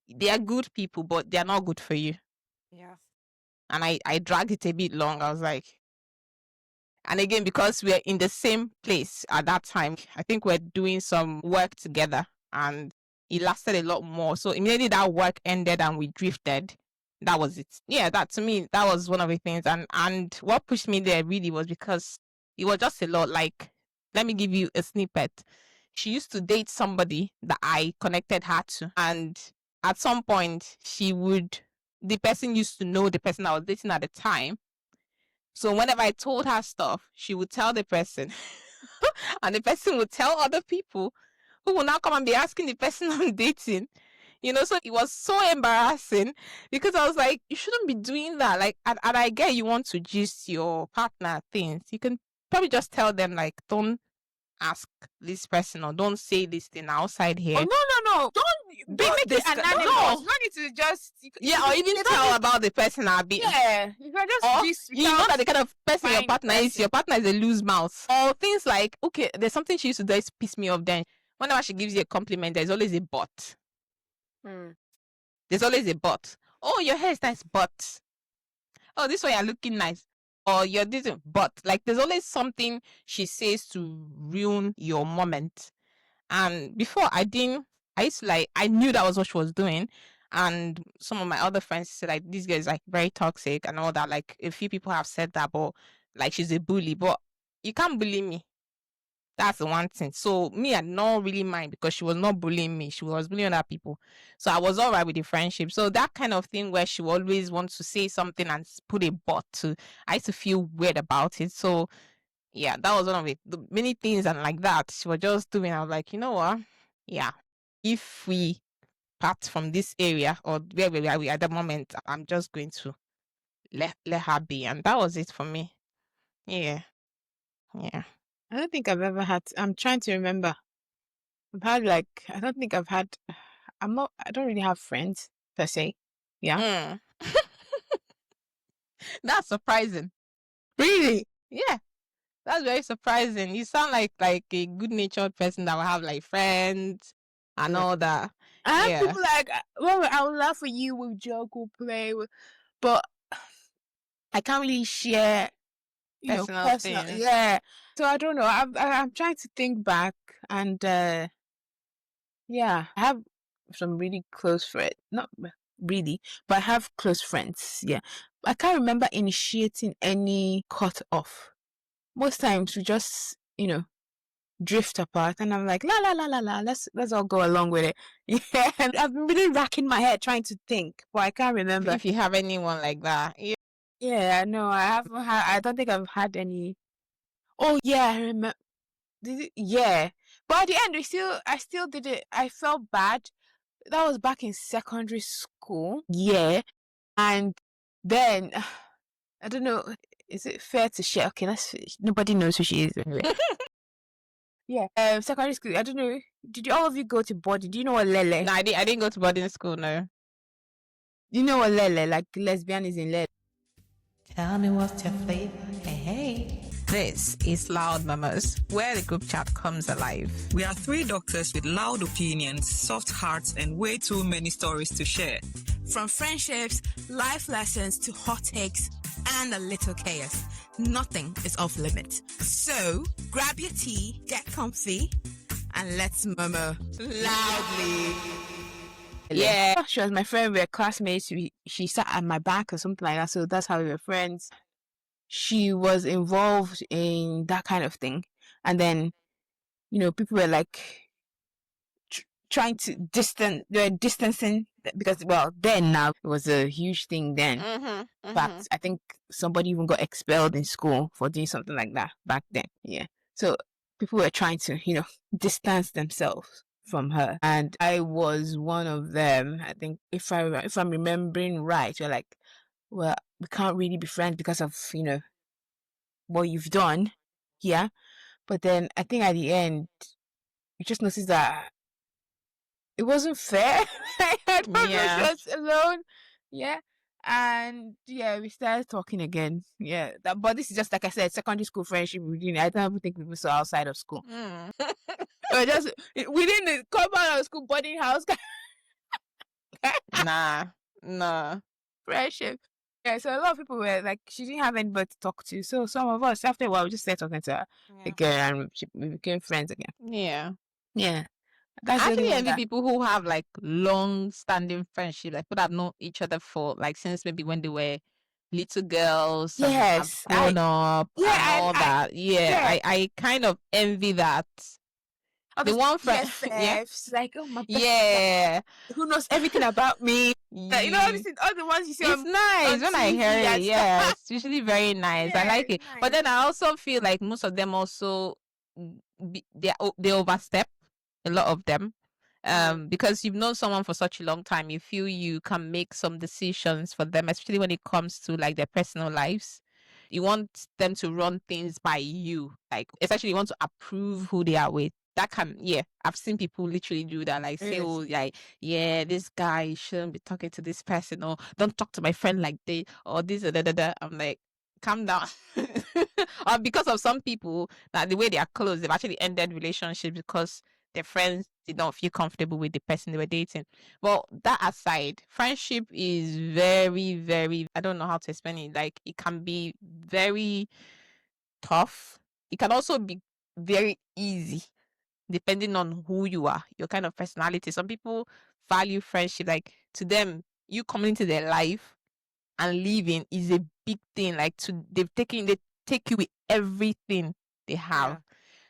they are good people, but they are not good for you. Yeah. And I dragged it a bit long. I was like, and again, because we're in the same place at that time, I think we're doing some work together and it lasted a lot more. So immediately that work ended and we drifted. That was it. Yeah, that to me, that was one of the things. And what pushed me there really was because it was just a lot. Like, let me give you a snippet. She used to date somebody that I connected her to. And at some point, the person used to know the person I was dating at the time. So whenever I told her stuff, she would tell the person, and the person would tell other people, who will now come and be asking the person I'm dating. You know, so it was so embarrassing because I was like, you shouldn't be doing that. Like, and I get you want to gist your partner things. You can probably just tell them, like, don't ask this person or don't say this thing outside here. Oh no! Don't make it anonymous. No. You don't need to just Or even tell about the person I'll be. Yeah, you can just Or gist you know that the kind of person your find partner is. Your partner is a loose mouth. Or things like, okay, there's something she used to do that piss me off. Then whenever she gives you a compliment, there's always a but. There's always a but. Oh, your hair is nice, but. Oh, this way you're looking nice. Or you're this, but. Like, there's always something she says to ruin your moment. And before, I used to like, I knew that was what she was doing. And some of my other friends said, like, this girl is like very toxic and all that. Like, a few people have said that, but like, she's a bully. But you can't bully me. That's the one thing. So me, I don't really mind because she was not bullying me. She was bullying other people. So I was all right with the friendship. So that kind of thing where she always wants to say something and put a but to, I used to feel weird about it. So yeah, that was one of it. The many things and like that she was just doing. I was like, you know what? Yeah, if we part from this area or where we are at the moment, I'm just going to let her be. And that was it for me. Yeah. Yeah. I don't think I've ever had. I'm trying to remember. I've had like. I don't think I've had. I'm not. I don't really have friends per se. Yeah. That's surprising. Really? Yeah. That's very surprising. You sound like a good-natured person that will have like friends and all that. I have people like, well, I would laugh with you, we'll joke, we'll play, but I can't really share, Personal things. Yeah. So I don't know. I'm trying to think back, and yeah, I have some really close friends. Not really, but I have close friends. Yeah, I can't remember initiating any cut off. Most times we just, drift apart, and I'm like, la la la la la, let's all go along with it. Yeah, and I've been really racking my head trying to think, but I can't remember. If you have anyone like that. Yeah, no, I haven't had. I don't think I've had any. Oh yeah, I remember. Yeah, but at the end, I still did it. I felt bad. That was back in secondary school. Yeah, and then I don't know. Is it fair to share? Okay, nobody knows who she is anyway. Yeah, secondary school. I don't know. Did all of you go to boarding? Do you know what lele? No, I didn't go to boarding school. No. You know what lele? Like lesbian is in lele. Tell me what's your flavor. Hey, hey. This is Loud Mamas, where the group chat comes alive. We are three doctors with loud opinions, soft hearts, and way too many stories to share. From friendships, life lessons to hot takes and a little chaos, nothing is off limits. So grab your tea, get comfy, and let's murmur loudly. Yeah, she was my friend. We were classmates. She sat at my back or something like that. So that's how we were friends. She was involved in that kind of thing, and then, people were like trying to they were distancing because, well, then now it was a huge thing then. In fact, I think somebody even got expelled in school for doing something like that back then. Yeah. So people were trying to, distance themselves from her, and I was one of them. I think if I'm remembering right, you're like, well, we can't really be friends because of what you've done. Yeah. But then I think at the end, you just noticed that it wasn't fair. I don't know, she was alone. Yeah. And yeah, we started talking again. Yeah. But this is just, like I said, secondary school friendship. I don't even think we saw outside of school. But just within the compound of school, boarding house. Nah. Friendship. Yeah, so a lot of people were like, she didn't have anybody to talk to. So some of us, after a while, we just started talking to her again, and we became friends again. Yeah. Yeah. I actually envy people who have like long-standing friendship, like people that have known each other for like since maybe when they were little girls, yes, and have grown up, and all that. I kind of envy that. The one friend, like, oh my, who knows everything about me? All the ones you see. It's nice when I hear it. Yeah, it's usually very nice. I like it, but then I also feel like most of them also they overstep. A lot of them, because you've known someone for such a long time, you feel you can make some decisions for them, especially when it comes to like their personal lives. You want them to run things by you, like especially you want to approve who they are with. That can, I've seen people literally do that, like say, oh, like, this guy shouldn't be talking to this person, or don't talk to my friend like this, or this, I'm like, calm down. Or because of some people, that the way they are close, they've actually ended relationships because their friends did not feel comfortable with the person they were dating. Well, that aside, friendship is very, very, I don't know how to explain it. Like, it can be very tough. It can also be very easy, depending on who you are, your kind of personality. Some people value friendship. Like, to them, you coming into their life and leaving is a big thing. Like, they take you with everything they have. Yeah.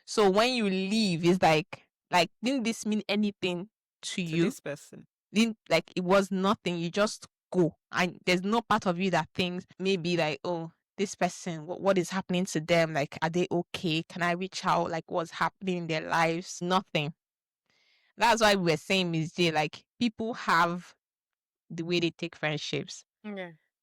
So when you leave, it's like, didn't this mean anything to you? This person. Like, it was nothing. You just go. And there's no part of you that thinks maybe like, oh, this person, what is happening to them? Like, are they okay? Can I reach out? Like, what's happening in their lives? Nothing. That's why we're saying, Miss J, like, people have the way they take friendships.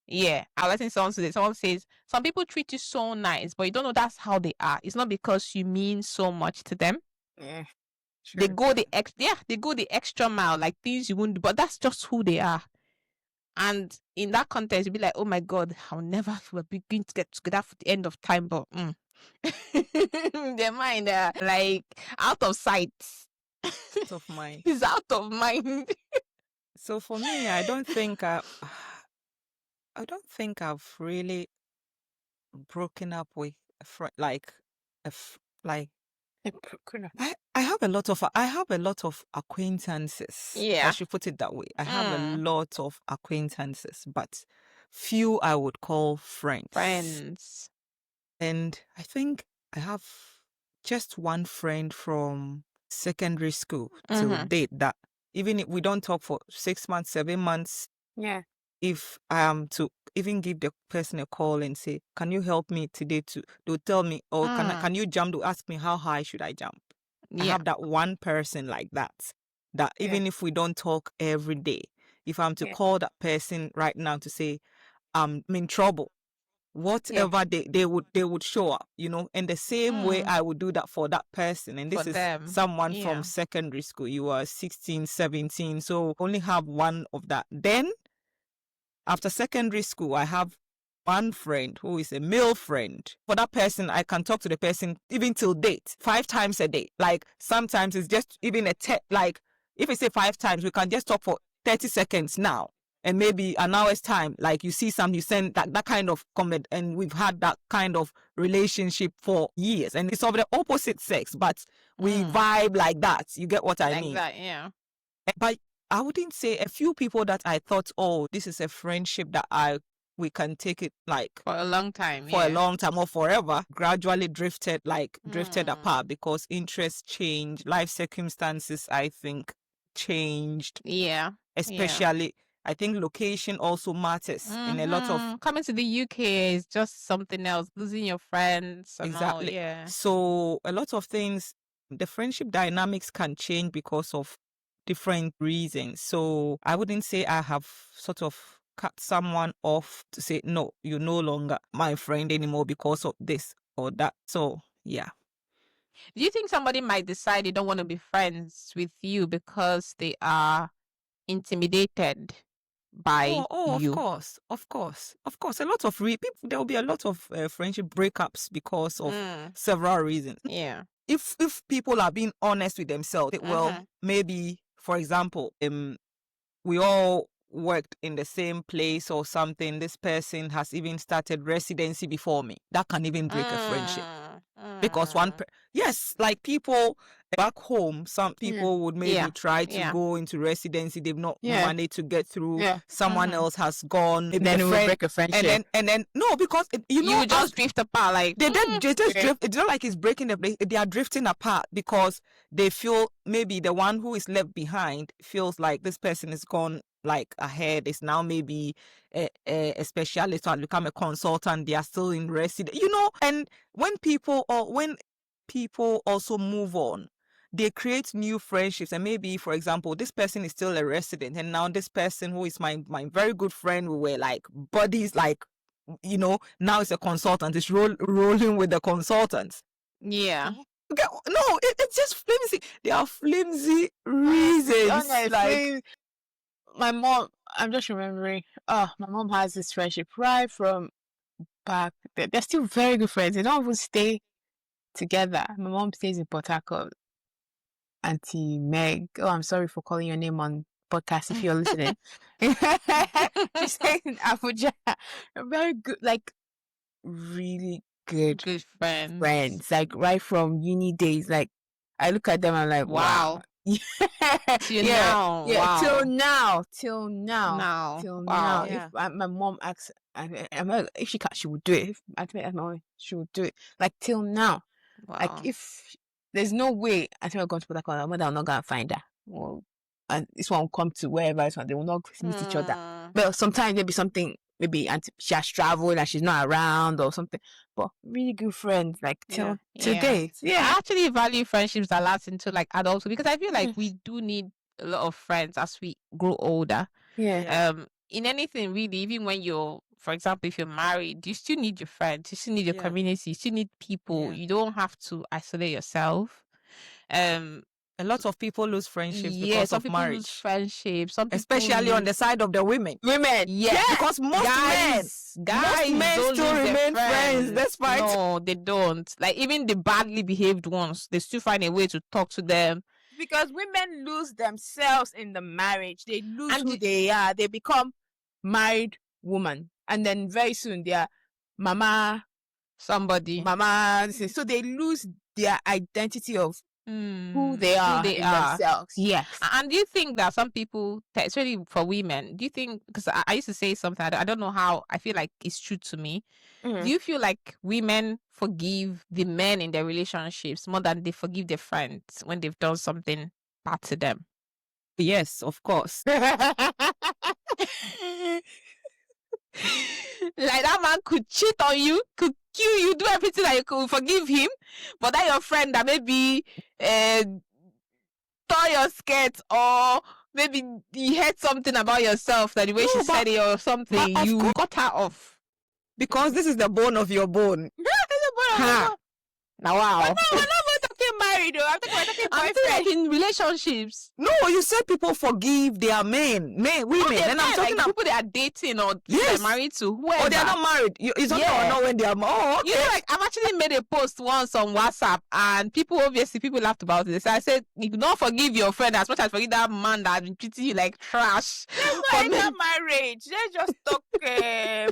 Yeah, I was listening to someone today. Someone says some people treat you so nice, but you don't know that's how they are. It's not because you mean so much to them. Yeah, sure. They go the extra mile, like things you wouldn't do, but that's just who they are. And in that context, you'll be like, oh my God, I'll never begin to get together for the end of time, but their mind, like out of sight, out of mind. It's out of mind. So for me, I don't think I've really broken up with a friend. I have a lot of acquaintances. Yeah, I should put it that way. I have a lot of acquaintances, but few I would call friends. And I think I have just one friend from secondary school to date that even if we don't talk for 6 months, 7 months. Yeah. If I am to even give the person a call and say, can you help me today they'll tell me, or can you jump, to ask me how high should I jump? I have that one person like that even if we don't talk every day, if I'm to call that person right now to say, I'm in trouble, whatever they would show up, in the same way I would do that for that person. And this is someone from secondary school. You are 16, 17, so only have one of that. Then after secondary school, I have one friend who is a male friend. For that person, I can talk to the person even till date, 5 times a day. Like sometimes it's just even like if I say 5 times, we can just talk for 30 seconds now. And maybe an hour's time, like you see something, you send that kind of comment, and we've had that kind of relationship for years. And it's of the opposite sex, but we vibe like that. You get what I mean? Exactly, yeah. But I wouldn't say a few people that I thought, oh, this is a friendship that we can take it like For a long time. for a long time or forever, gradually drifted apart because interests changed, life circumstances, I think, changed. Yeah. Especially, I think location also matters in a lot of... Coming to the UK is just something else. Losing your friends and Exactly. all, yeah. So a lot of things, the friendship dynamics can change because of different reasons. So I wouldn't say I have sort of cut someone off to say, no, you're no longer my friend anymore because of this or that. So yeah. Do you think somebody might decide they don't want to be friends with you because they are intimidated by you? Of course. A lot of people, there will be a lot of friendship breakups because of several reasons. Yeah. If people are being honest with themselves, well, maybe, for example, we all worked in the same place or something. This person has even started residency before me. That can even break a friendship. Because yes, like people back home, some people would maybe try to go into residency. They've not managed to get through. Someone else has gone. Then it will break a friendship. And then no, because you just drift apart. Like they just drift. It's not like it's breaking the. They are drifting apart because they feel maybe the one who is left behind feels like this person is gone like ahead, is now maybe a specialist or become a consultant. They are still in residence, and when people also move on, they create new friendships. And maybe, for example, this person is still a resident, and now this person who is my very good friend, we were like buddies, like now it's a consultant, it's rolling with the consultants. Yeah. Okay, no, it's just flimsy. They are flimsy reasons. Like my mom, I'm just remembering, my mom has this friendship right from back. They're still very good friends. They don't even stay together. My mom stays in Port Harcourt. Auntie Meg. Oh, I'm sorry for calling your name on podcast if you're listening. She stays in Abuja. Very good, like really good friends. Like right from uni days. Like I look at them, I'm like, wow. Till now. Wow. If my mom asks, if she can, she would do it. If I ask my mom, she would do it. Like till now. Wow. Like if there's no way I think I'm going to put that on, my mother will not gonna find her. Well, and this one will come to wherever it's one, they will not meet each other. But sometimes there'll be something, maybe she has traveled and she's not around or something. But really good friends, like till today. I actually value friendships that last into like adulthood, because I feel like we do need a lot of friends as we grow older. In anything really, even when you're, for example, if you're married, you still need your friends, you still need your community, you still need people. You don't have to isolate yourself. A lot of people lose friendships because of marriage. Lose friendships. Especially on the side of the women. Because most men still remain friends. Despite no, they don't. Like even the badly behaved ones, they still find a way to talk to them. Because women lose themselves in the marriage. They lose who they are. They become married woman, and then very soon they are mama. So they lose their identity of who they are themselves. Yes. And do you think that some people, especially for women, do you think, because I used to say something, I don't know how, I feel like it's true to me. Do you feel like women forgive the men in their relationships more than they forgive their friends when they've done something bad to them? Yes, of course. Like that man could cheat on you, could kill you, do everything that you could forgive him, but that your friend that maybe tore your skirt, or maybe he heard something about yourself, that the way she said it or something, you got her off. Because this is the bone of your bone. Now wow. We're not talking married though. We're talking I'm still like boyfriend. in relationships. No, you said people forgive their women. Okay, Then I'm talking like about people they are dating or people Yes. they're married to, whoever. or they're not married. It's not Yeah. or not when they are oh, okay. You know, like I've actually made a post once on WhatsApp, and people laughed about it. So I said, you don't forgive your friend as much as forgive that man that has been treating you like trash. Let's not enter marriage. Let's just talk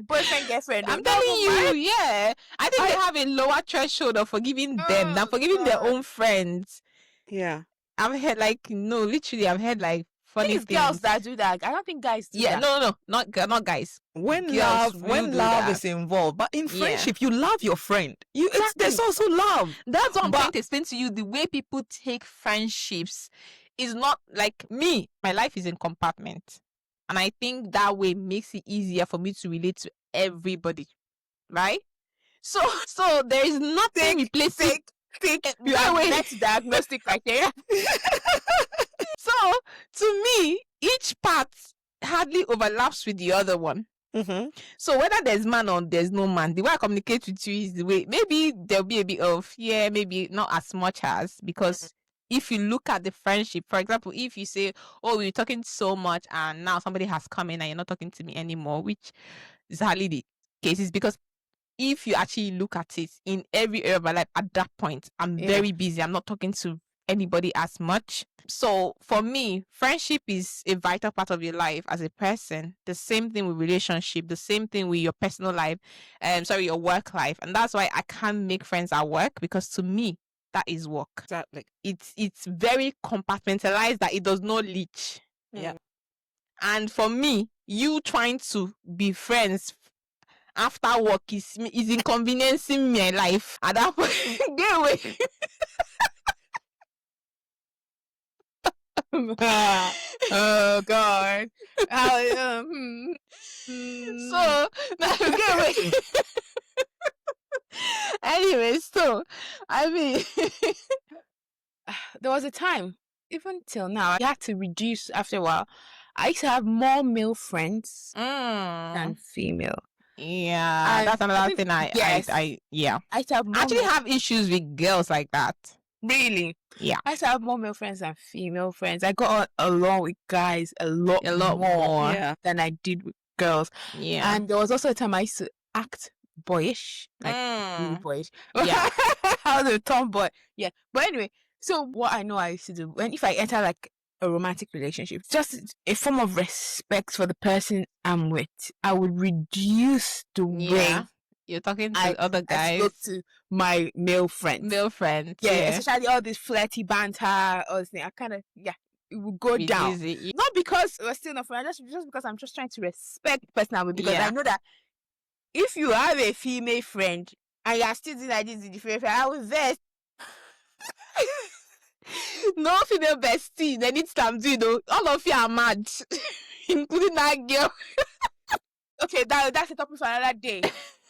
boyfriend, girlfriend. I'm Don't telling you, marry. yeah. I think they have a lower threshold of forgiving them than Oh, forgiving their God. own friends. Yeah. I've heard literally, I've heard like funny These things. girls that do that. I don't think guys do that. No, not guys. When Girls love will do love that. is involved, but in Yeah. friendship, you love your friend. There's Exactly. also love. That's what I'm But- trying to explain to you. The way people take friendships is not like me. My life is in compartment. And I think that way makes it easier for me to relate to everybody. Right? So there is nothing replacing. You That have way. met diagnostic criteria. So to me, each part hardly overlaps with the other one. Mhm. So whether there's man or there's no man, the way I communicate with you is the way. Maybe there'll be a bit of maybe not as much as, because if you look at the friendship, for example, if you say, "Oh, we're talking so much, and now somebody has come in and you're not talking to me anymore," which is hardly the case, is because if you actually look at it in every area of my life at that point, I'm very busy. I'm not talking to anybody as much. So for me, friendship is a vital part of your life as a person. The same thing with relationship, the same thing with your personal life, your work life. And that's why I can't make friends at work, because to me, that is work. Exactly. It's very compartmentalized that it does not leach. Yeah. And for me, you trying to be friends after work is inconveniencing my life. At that point, get away. Oh God. So now get away. Anyway, so I mean, there was a time, even till now, I had to reduce after a while. I used to have more male friends than female. yeah, And that's I another think- thing. yes. I I used to have more actually male- have issues with girls like that. really. Yeah. I used to have more male friends than female friends. I got on along with guys a lot more Yeah. than I did with girls. Yeah. And there was also a time I used to act boyish, like really boyish. Yeah. I was a tomboy. Yeah. But anyway, so what I know I used to do if I enter like a romantic relationship, just a form of respect for the person I'm with, I would reduce the way Yeah. You're talking to other I guys, spoke to my male friends. male friends. Yeah, especially all this flirty banter, all this thing. I kind of, it would go down. Reduce it. Not because we're still not friends, just because I'm just trying to respect the person I'm with. Because Yeah. I know that if you have a female friend and you are still doing like this with the female friend, I will vex. No female bestie. They need to do though. All of you are mad, including that girl. Okay, that's a topic for another day.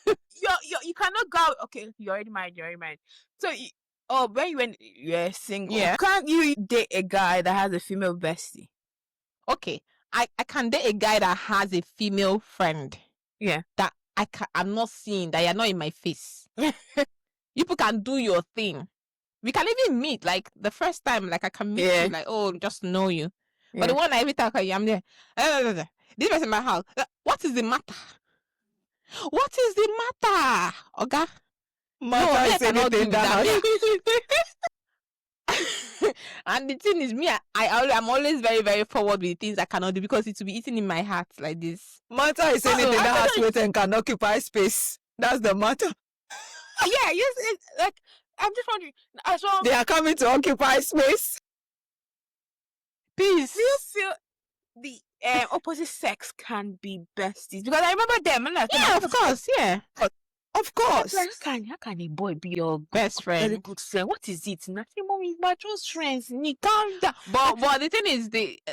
You cannot go. Okay, you're already married. So, when you're single, Yeah. can't you date a guy that has a female bestie? Okay, I can date a guy that has a female friend. Yeah. That I'm not seeing, that you're not in my face. You people can do your thing. We can even meet, like the first time, like I can meet you, like, oh, just know you. But the one I every time I'm there, this person in my house. What is the matter? What is the matter? Okay. Matter is anything that And the thing is, me, I'm always very, very forward with things I cannot do, because it will be eating in my heart like this. Matter is anything that has weight and can occupy space. That's the matter. Yeah, yes. Like, I'm just wondering. As well, They are coming to occupy space. Peace. do you feel the opposite sex can be besties? Because I remember them. And Yeah, of course. Yeah. Of course. Like, how can a boy be your Best very friend. good friend? What is it? Nothing, mommy. We're just friends. Calm down. But the thing is,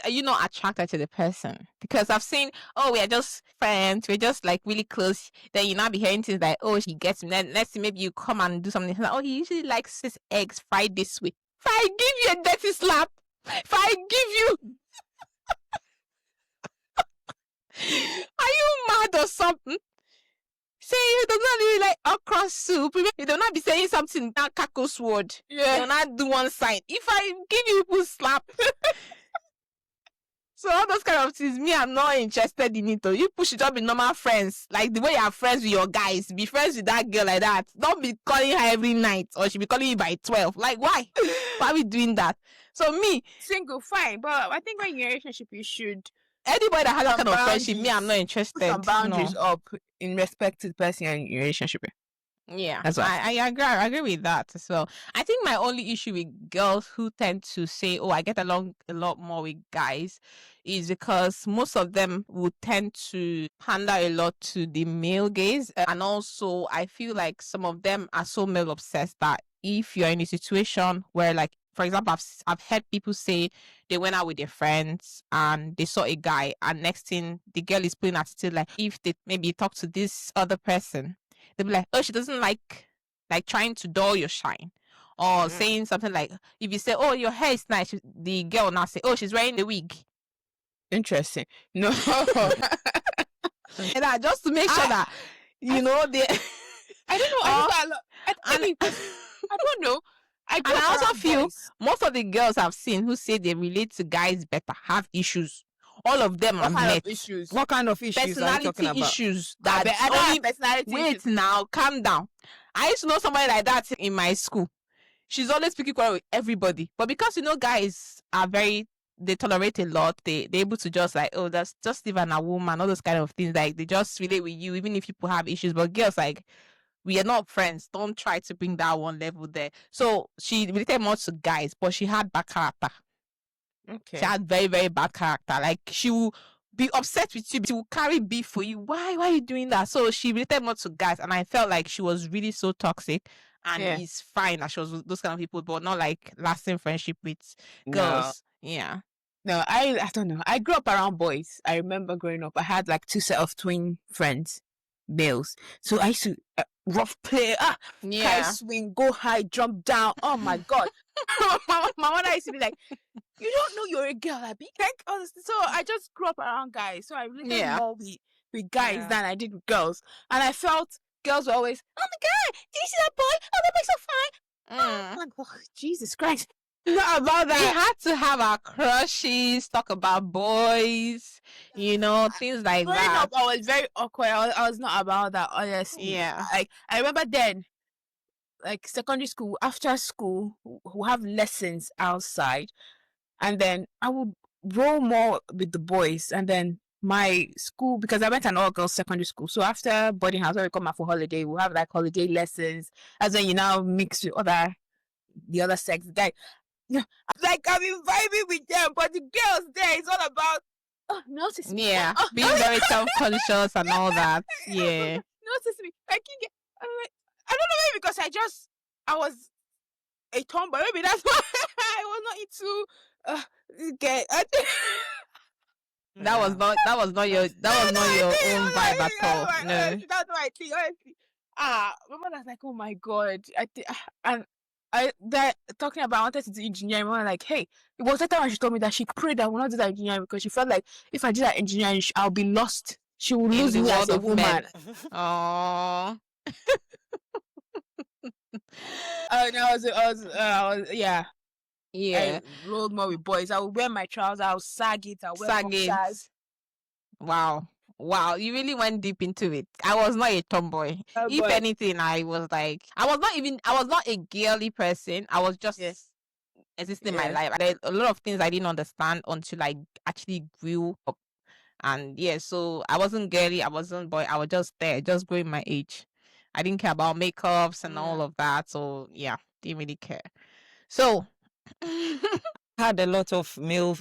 you're not attracted to the person, because I've seen, oh, we are just friends, we're just like really close. Then you now be hearing things like, oh, he gets me. Then let's see, maybe you come and do something. Like, oh, he usually likes his eggs fried this way. If I give you a dirty slap, if I give you, are you mad or something? say you do not really like okra soup. You do not be saying something that cackles word. You will not do one sign. If I give you people slap. So all those kind of things, me, I'm not interested in it. You push it up in normal friends. Like the way you are friends with your guys. Be friends with that girl like that. Don't be calling her every night or she be calling you by 12. Like why? Why are we doing that? So me, Single, fine. But I think when you're in a relationship, you should anybody that has that Some kind of friendship, me, I'm not put interested. some boundaries No. up in respect to the person you're in a relationship with. Yeah, That's why. I agree with that as well. I think my only issue with girls who tend to say, "Oh, I get along a lot more with guys," is because most of them would tend to pander a lot to the male gaze, and also I feel like some of them are so male obsessed that if you're in a situation where, like, for example, I've heard people say they went out with their friends and they saw a guy, and next thing the girl is putting attitude like if they maybe talk to this other person. They'll be like, oh, she doesn't like trying to dull your shine. Or saying something like, if you say, oh, your hair is nice, the girl will now say, oh, she's wearing the wig. Interesting. No. And that just to make sure that, you know, they. I don't know. I don't know. And I also feel most of the girls I've seen who say they relate to guys better have issues. All of them are met. Issues? What kind of issues are you talking Personality about? issues. I don't have personality Wait issues. now, calm down. I used to know somebody like that in my school. She's always speaking quarrel with everybody. But because, you know, guys are they tolerate a lot. They're able to just like, oh, that's just even a woman, all those kind of things. Like, they just relate with you, even if people have issues. But girls, like, we are not friends. Don't try to bring that one level there. So she related more to guys, but she had bad character. Okay. She had very, very bad character. Like, she will be upset with you. She will carry beef for you. Why are you doing that? So she related more to guys, and I felt like she was really so toxic. And it's fine that she was with those kind of people, but not like lasting friendship with girls. Yeah. No, I don't know. I grew up around boys. I remember growing up. I had like 2 set of twin friends, males. So I used to rough play, carry swing, go high, jump down. Oh my god. my mother used to be like, you don't know you're a girl, I be like, honestly. So I just grew up around guys. So I related more with guys than I did with girls. And I felt girls were always, oh my god, did you see that boy? Oh, that boy's so fine. Oh, my God, Jesus Christ. Not about that. We had to have our crushes, talk about boys, you know, things like Growing that. up, I was very awkward. I was not about that, honestly. Yeah. Like, I remember then, like secondary school, after school, we have lessons outside. And then I would roll more with the boys. And then my school, because I went to an all-girls secondary school. So after boarding house, when we come out for holiday, we'll have like holiday lessons. As then you now mix with the other sex guy. Like I'm vibing with them, but the girls there, it's all about notice me. Yeah, being very self-conscious and all that. Yeah. Notice me. Like I'm like, I don't know, maybe because I was a tomboy. Maybe that's why I was not into That was not your own vibe at all. No. That's what I think. Honestly. My mother's like, oh my god. And that talking about I wanted to do engineering. My mom like, hey, it was that time when she told me that she prayed that I will not do that engineering because she felt like if I did that engineering, I'll be lost. She will lose the me as world a of woman. men. Aww. Yeah. Yeah. I rolled more with boys. I would wear my trousers. I would sag it. I would wear boxers. Wow, you really went deep into it. I was not a tomboy. If anything, I was not a girly person. I was just existing my life. There are a lot of things I didn't understand until I actually grew up. And so I wasn't girly, I wasn't boy, I was just there, just growing my age. I didn't care about makeups and all of that. So didn't really care. So I had a lot of male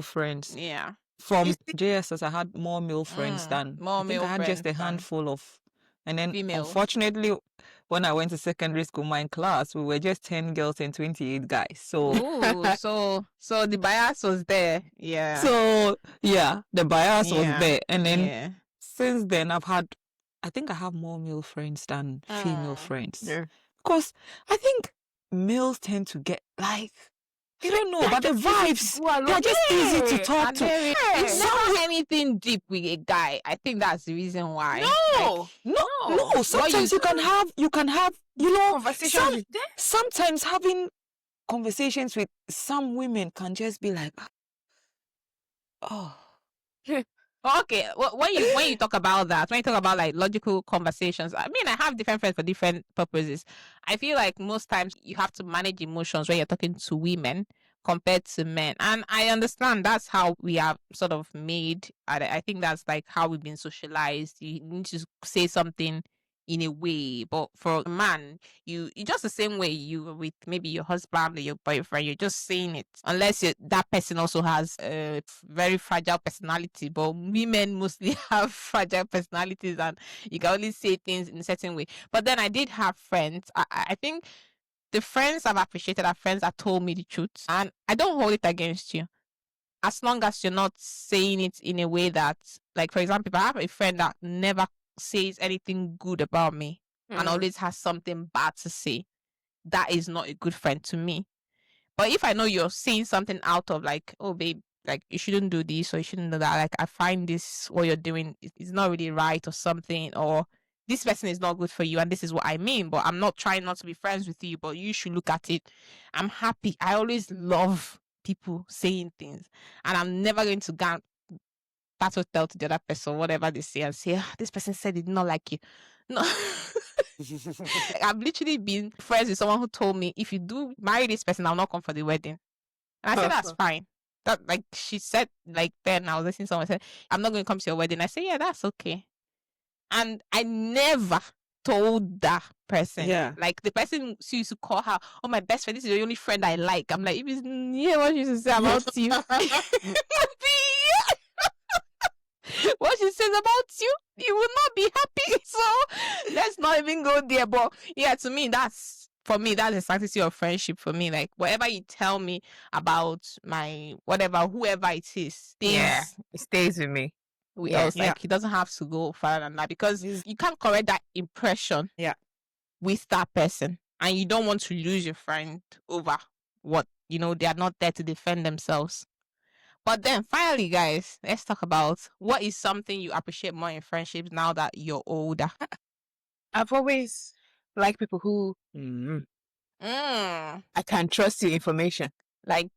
friends. Yeah. From JSS, I had more male friends than I had just a handful of. And then, females. Unfortunately, when I went to secondary school, my class, we were just 10 girls and 28 guys. So, so the bias was there. Yeah. So, the bias was there. And then, since then, I think I have more male friends than female friends. Yeah. Because I think males tend to get, like, You don't know, but the vibes, they're just easy to talk And to. there is it's Yeah. never anything deep with a guy. I think that's the reason why. No. No, sometimes you can have, you know, Conversations with them. sometimes having conversations with some women can just be like, oh, Okay, when you talk about that, when you talk about like logical conversations, I mean, I have different friends for different purposes. I feel like most times you have to manage emotions when you're talking to women compared to men, and I understand that's how we are sort of made. I think that's like how we've been socialized. You need to say something in a way, but for a man, you just the same way you were with maybe your husband or your boyfriend, you're just saying it unless that person also has a very fragile personality. But women mostly have fragile personalities, and you can only say things in a certain way. But then I did have friends. I think the friends I've appreciated are friends that told me the truth, and I don't hold it against you as long as you're not saying it in a way that, like, for example, if I have a friend that never says anything good about me and always has something bad to say, that is not a good friend to me. But if I know you're saying something out of like, oh babe, like you shouldn't do this or you shouldn't do that, like I find this what you're doing is not really right or something, or this person is not good for you and this is what I mean, but I'm not trying not to be friends with you, but you should look at it. I'm happy. I always love people saying things, and I'm never going to go that will tell to the other person whatever they say and say, this person said it not like you. No. I've literally been friends with someone who told me, if you do marry this person, I'll not come for the wedding. And I said, that's fine. That, like, she said, like, then I was listening to someone say, I'm not going to come to your wedding. I said, yeah, that's okay. And I never told that person. Yeah. Like, the person she used to call her, oh, my best friend, this is the only friend I like. I'm like, if it's what she used to say about you. What she says about you will not be happy. So let's not even go there. But yeah, to me, that's the sanctity of friendship for me. Like, whatever you tell me about my whatever, whoever it is, Yeah, it stays with me. with Yeah. us. Like, it doesn't have to go further than that, because you can't correct that impression with that person, and you don't want to lose your friend over what, they are not there to defend themselves. But then finally, guys, let's talk about what is something you appreciate more in friendships now that you're older. I've always liked people who I can trust the information. like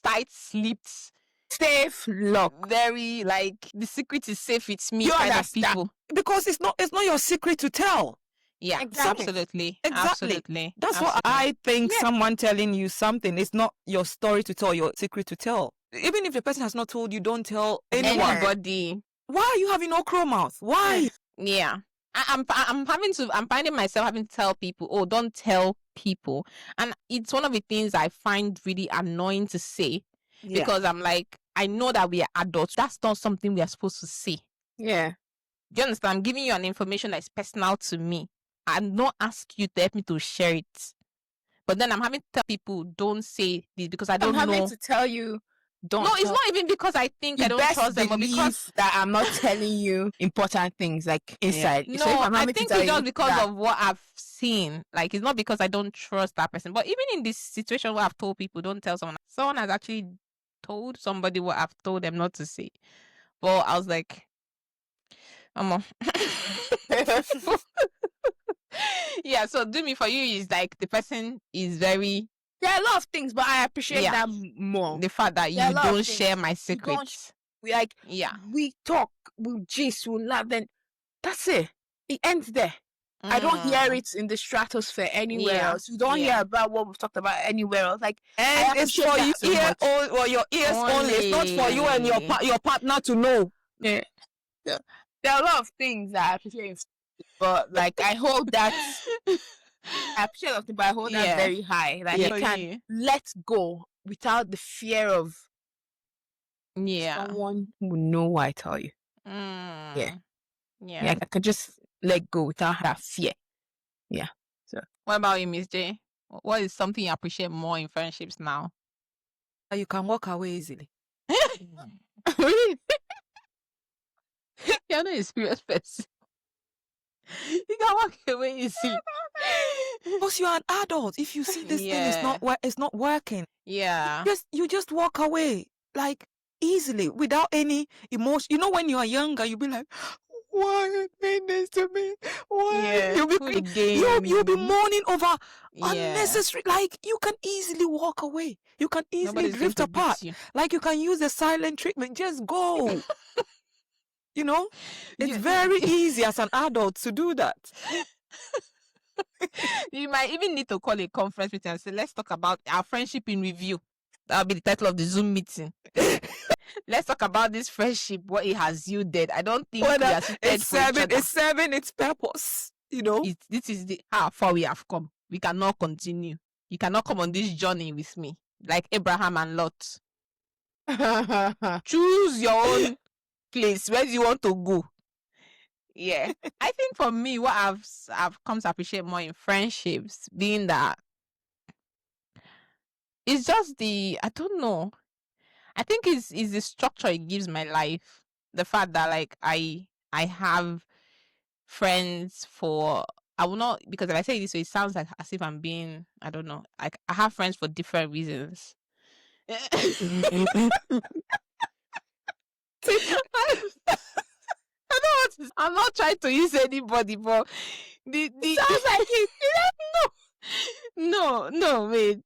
tight-lipped, Safe lock. very like the secret is safe with me You kind of understand? people. because it's not your secret to tell. Yeah, Exactly. absolutely. Exactly. Absolutely. That's what I think. Someone telling you something, it's not your story to tell, your secret to tell. Even if the person has not told you, don't tell anyone. Anybody. Why are you having okra mouth? Why? Yeah. I'm finding myself having to tell people, oh, don't tell people. And it's one of the things I find really annoying to say, because I'm like, I know that we are adults. That's not something we are supposed to say. Yeah. Do you understand? I'm giving you an information that's personal to me. I'm not asking you to help me to share it. But then I'm having to tell people, don't say this, because I don't I'm having know. to tell you, don't. No, it's not even because I think I don't trust them, but because that I'm not telling you important things like inside. no, So if I'm I having to think tell it's just you because that- of what I've seen. Like, it's not because I don't trust that person. But even in this situation where I've told people, don't tell someone has actually told somebody what I've told them not to say. But I was like, yeah, so do me for you is like the person is very, there are a lot of things, but I appreciate Yeah. that more. the fact that There are you a lot of don't things. share my don't secrets. We like Yeah. we talk, we gist, we laugh, then that's it. It ends there. I don't hear it in the stratosphere anywhere Yeah. else. You don't Yeah. hear about what we've talked about anywhere else. Like, And it's appreciate for that you so much. or your ears only. It's not for you and your partner to know. yeah. There are a lot of things that I appreciate, but like I hold that I appreciate a lot of things, but I hold that Yeah. very high. Like Yeah. you can let go without the fear of Yeah. someone who will know what I tell you. Yeah. Yeah, I could just let go without that fear. Yeah. So What about you, Miss J? What is something you appreciate more in friendships now? You can walk away easily. really, You're not a serious person. You can walk away easily. Because you're an adult. If you see this thing is it's not working, Yeah. you just walk away like easily without any emotion. You know, when you are younger, you'll be like, why you doing this to me? Why? Yeah. You'll be you'll be mourning over Yeah. unnecessary. Like, you can easily walk away. You can easily Nobody's going drift to beat apart. you. Like, you can use the silent treatment. Just go. You know, it's Yeah. very easy as an adult to do that. You might even need to call a conference meeting and say, let's talk about our friendship in review. That'll be the title of the Zoom meeting. Let's talk about this friendship, what it has yielded. I don't think we are suited it's for each other. it's serving its purpose. You know, This is how far we have come. We cannot continue. You cannot come on this journey with me, like Abraham and Lot. Choose your own place. Where do you want to go? Yeah. I think for me, what I've come to appreciate more in friendships, being that it's just I don't know. I think it's the structure it gives my life. The fact that like I have friends for, I will not, because if I say it this way, it sounds like as if I'm being, I don't know. Like, I have friends for different reasons. I'm not trying to use anybody, but the Sounds like it. no, wait.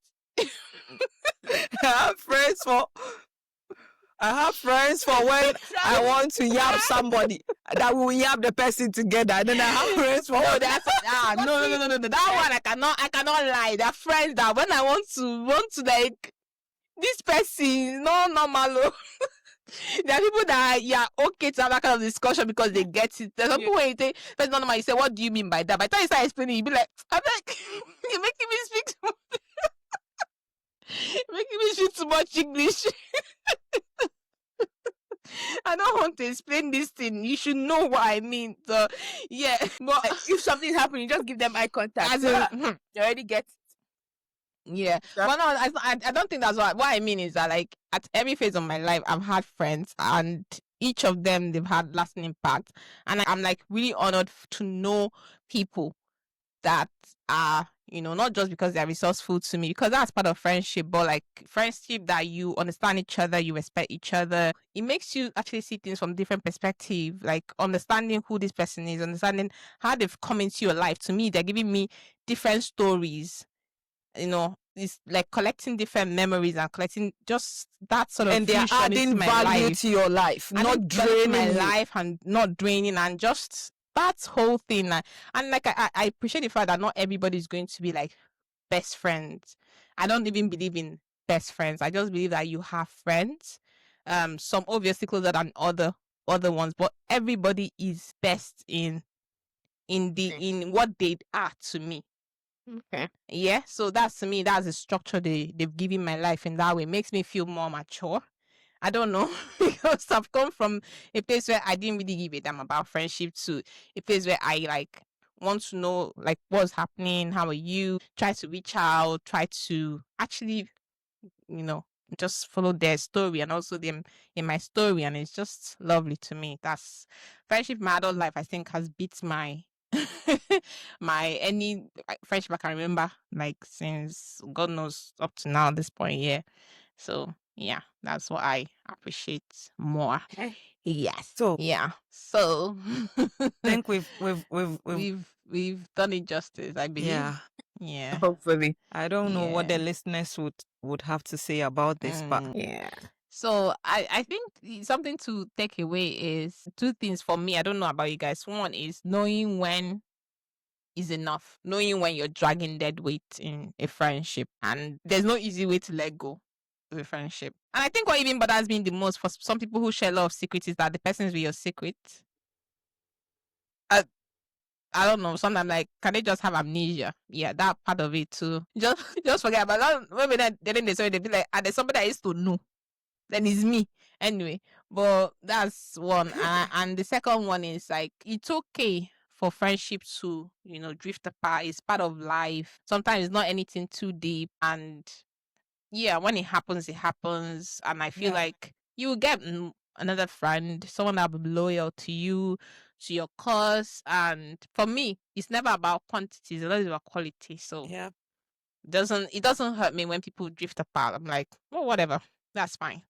I have friends for when I want to yab somebody, that we will yab the person together. And then I have friends for No, that's no. That one I cannot lie. They're friends that when I want to like this person, no normal. There are people that are okay to have that kind of discussion because they get it. There's some people when you say that's not normal, you say, what do you mean by that? By the time you start explaining, you be like, I'm like, you're making me speak too much. Making me speak too much English. I don't want to explain this thing. You should know what I mean. So yeah, but If something happens, you just give them eye contact. as in, You already get it. yeah. Yeah. Well, no, I don't think that's what I mean is that like at every phase of my life, I've had friends, and each of them they've had lasting impact, and I'm like really honored to know people that are, you know, not just because they're resourceful to me, because that's part of friendship, but like friendship that you understand each other, you respect each other. It makes you actually see things from different perspective, like understanding who this person is, understanding how they've come into your life. To me, they're giving me different stories. You know, it's like collecting different memories and collecting just that sort of, and they're fusion into adding my value life. to your life, not Adding value to draining my you. life and not draining, and just that whole thing. And like I appreciate the fact that not everybody is going to be like best friends. I don't even believe in best friends. I just believe that you have friends, some obviously closer than other ones, but everybody is best in what they are to me. Okay. Yeah, so that's, to me, that's the structure they've given my life in that way. It makes me feel more mature. I don't know, because I've come from a place where I didn't really give a damn about friendship to a place where I like want to know like what's happening, how are you, try to reach out, try to actually, you know, just follow their story and also them in my story, and it's just lovely to me. That's friendship. My adult life, I think, has beat my my any friendship I can remember, like since God knows up to now at this point. Yeah, so yeah, that's what I appreciate more. Okay. Yes. So Yeah. So I think we've we've done it justice, I believe. yeah. Yeah. Hopefully. I don't know what the Yeah. listeners would have to say about this, but Yeah. So I think something to take away is two things for me. I don't know about you guys. One is knowing when is enough, knowing when you're dragging dead weight in a friendship, and there's no easy way to let go of a friendship. And I think what even bothers me the most for some people who share a lot of secrets is that the person is with your secret. I don't know. Sometimes like, can they just have amnesia? Yeah, that part of it too. Just forget about that. Maybe then they say they be like, and there's somebody I used to know. Then it's me anyway. But that's one. And the second one is like, it's okay for friendship to, you know, drift apart. It's part of life. Sometimes it's not anything too deep, and yeah, when it happens, it happens. And I feel Yeah. like you will get another friend, someone that will be loyal to you, to your cause. And for me, it's never about quantity, it's always about quality. So Yeah. it doesn't hurt me when people drift apart. I'm like, well, whatever, that's fine.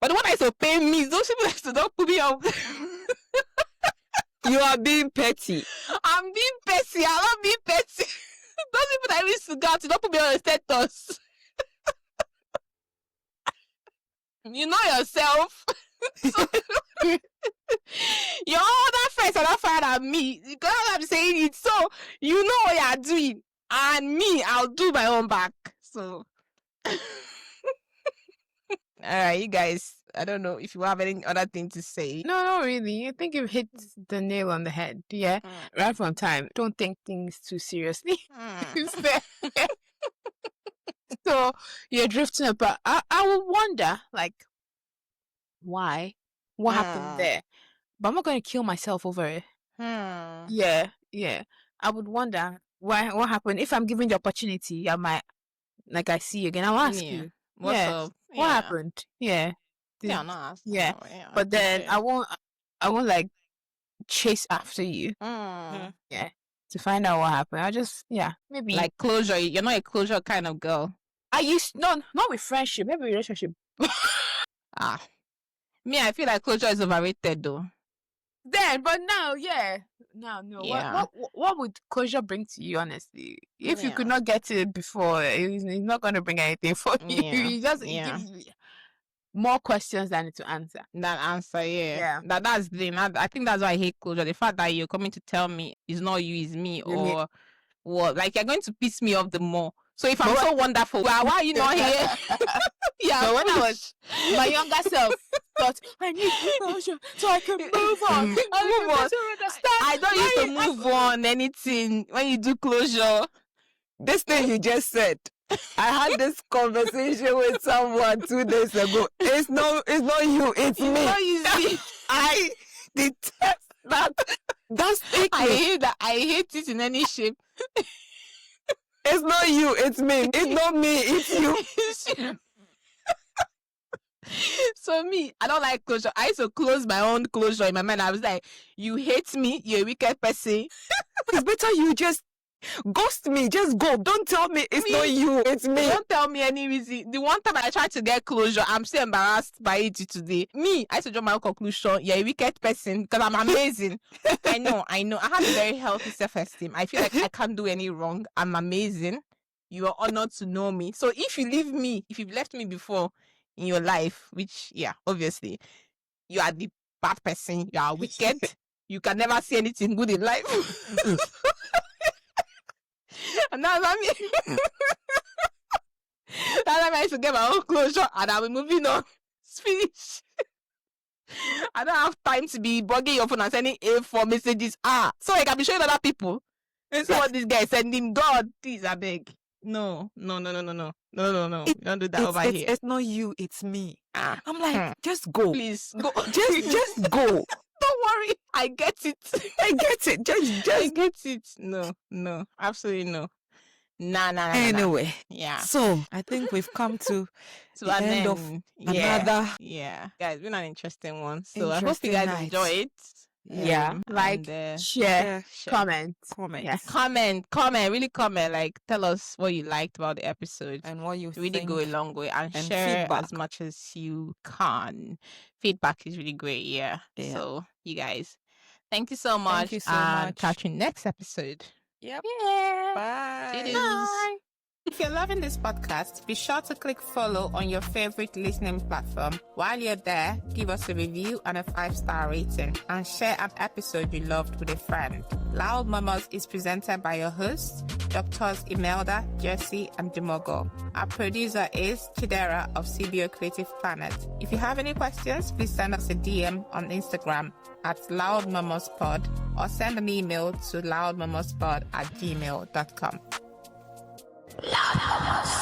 But what I to pay me, those people that to don't put me up. You are being petty. I'm being petty. I'm not being petty. Those people that used to go out, don't put me on a status. You know yourself. So, your other friends are not fine at me. Because I'm saying it. So you know what you're doing. And me, I'll do my own back. So alright, you guys. I don't know if you have any other thing to say. No, not really. I think you've hit the nail on the head. Yeah. Right from time. Don't take things too seriously. So you're drifting apart. I will wonder, like, why? What happened there? But I'm not going to kill myself over it. Yeah. I would wonder what happened. If I'm given the opportunity, I might, like, I see you again, I'll ask you. What's up? What happened? Yeah. Yeah, not ask. Yeah. Oh, yeah. But then I won't like chase after you. Mm. Yeah. To find out what happened. I just, maybe. Like closure. You're not a closure kind of girl. Not with friendship, maybe relationship. Me, I feel like closure is overrated though. Then, but now, no. Yeah. What would closure bring to you, honestly? If you could not get it before, it's not going to bring anything for you. You just give more questions than to answer. Yeah. That's the thing. I think that's why I hate closure. The fact that you're coming to tell me it's not you, it's me, or what? Like, you're going to piss me off the more. So if I'm so wonderful, why are you not here? So when I was my younger self, thought I need closure so I can move on. I don't used to move on anything when you do closure. This thing you just said, I had this conversation with someone 2 days ago. It's not you, it's me. Not easy. I detest that. That's it. I hate that. I hate it in any shape. It's not you, it's me. It's not me, it's you. So me, I don't like closure. I used to close my own closure in my mind. I was like, you hate me, you're a wicked person. It's better you just ghost me. Just go. Don't tell me it's not you, it's me. Don't tell me any reason. The one time I tried to get closure, I'm still embarrassed by it today. Me, I used to draw my own conclusion. You're a wicked person because I'm amazing. I know. I have a very healthy self-esteem. I feel like I can't do any wrong. I'm amazing. You are honored to know me. So if you've left me before in your life, which, obviously, you are the bad person. You are wicked. You can never see anything good in life. And that's what I mean. That's why I used to get my own closure and I'll be moving on. It's finished. I don't have time to be bugging your phone and sending A4 messages. So I can be showing other people. And so what this guy is sending. God, please, I beg. No. You don't do that over here. It's not you, it's me. I'm like, just go. Please, go. Just go. Don't worry. I get it. I get it. Just I get it. No. Absolutely no. Nah. Anyway. Yeah. So I think we've come to the an end of another. Yeah. Guys, it's been an interesting one. So I hope you guys enjoy it. Like, share, comment. Yes. Comment, really comment. Like, tell us what you liked about the episode and what you really think. Go a long way and share feedback as much as you can. Feedback is really great. Yeah. So you guys, thank you so much. Thank you so much. Catch you next episode. Yep. Yeah. Bye. Bye. If you're loving this podcast, be sure to click follow on your favorite listening platform. While you're there, give us a review and a 5-star rating and share an episode you loved with a friend. Loud Mamas is presented by your hosts, Drs. Imelda, Jesse, and Dumogo. Our producer is Chidera of CBO Creative Planet. If you have any questions, please send us a DM on Instagram at loudmamaspod or send an email to loudmamaspod@gmail.com. Loud Mamas.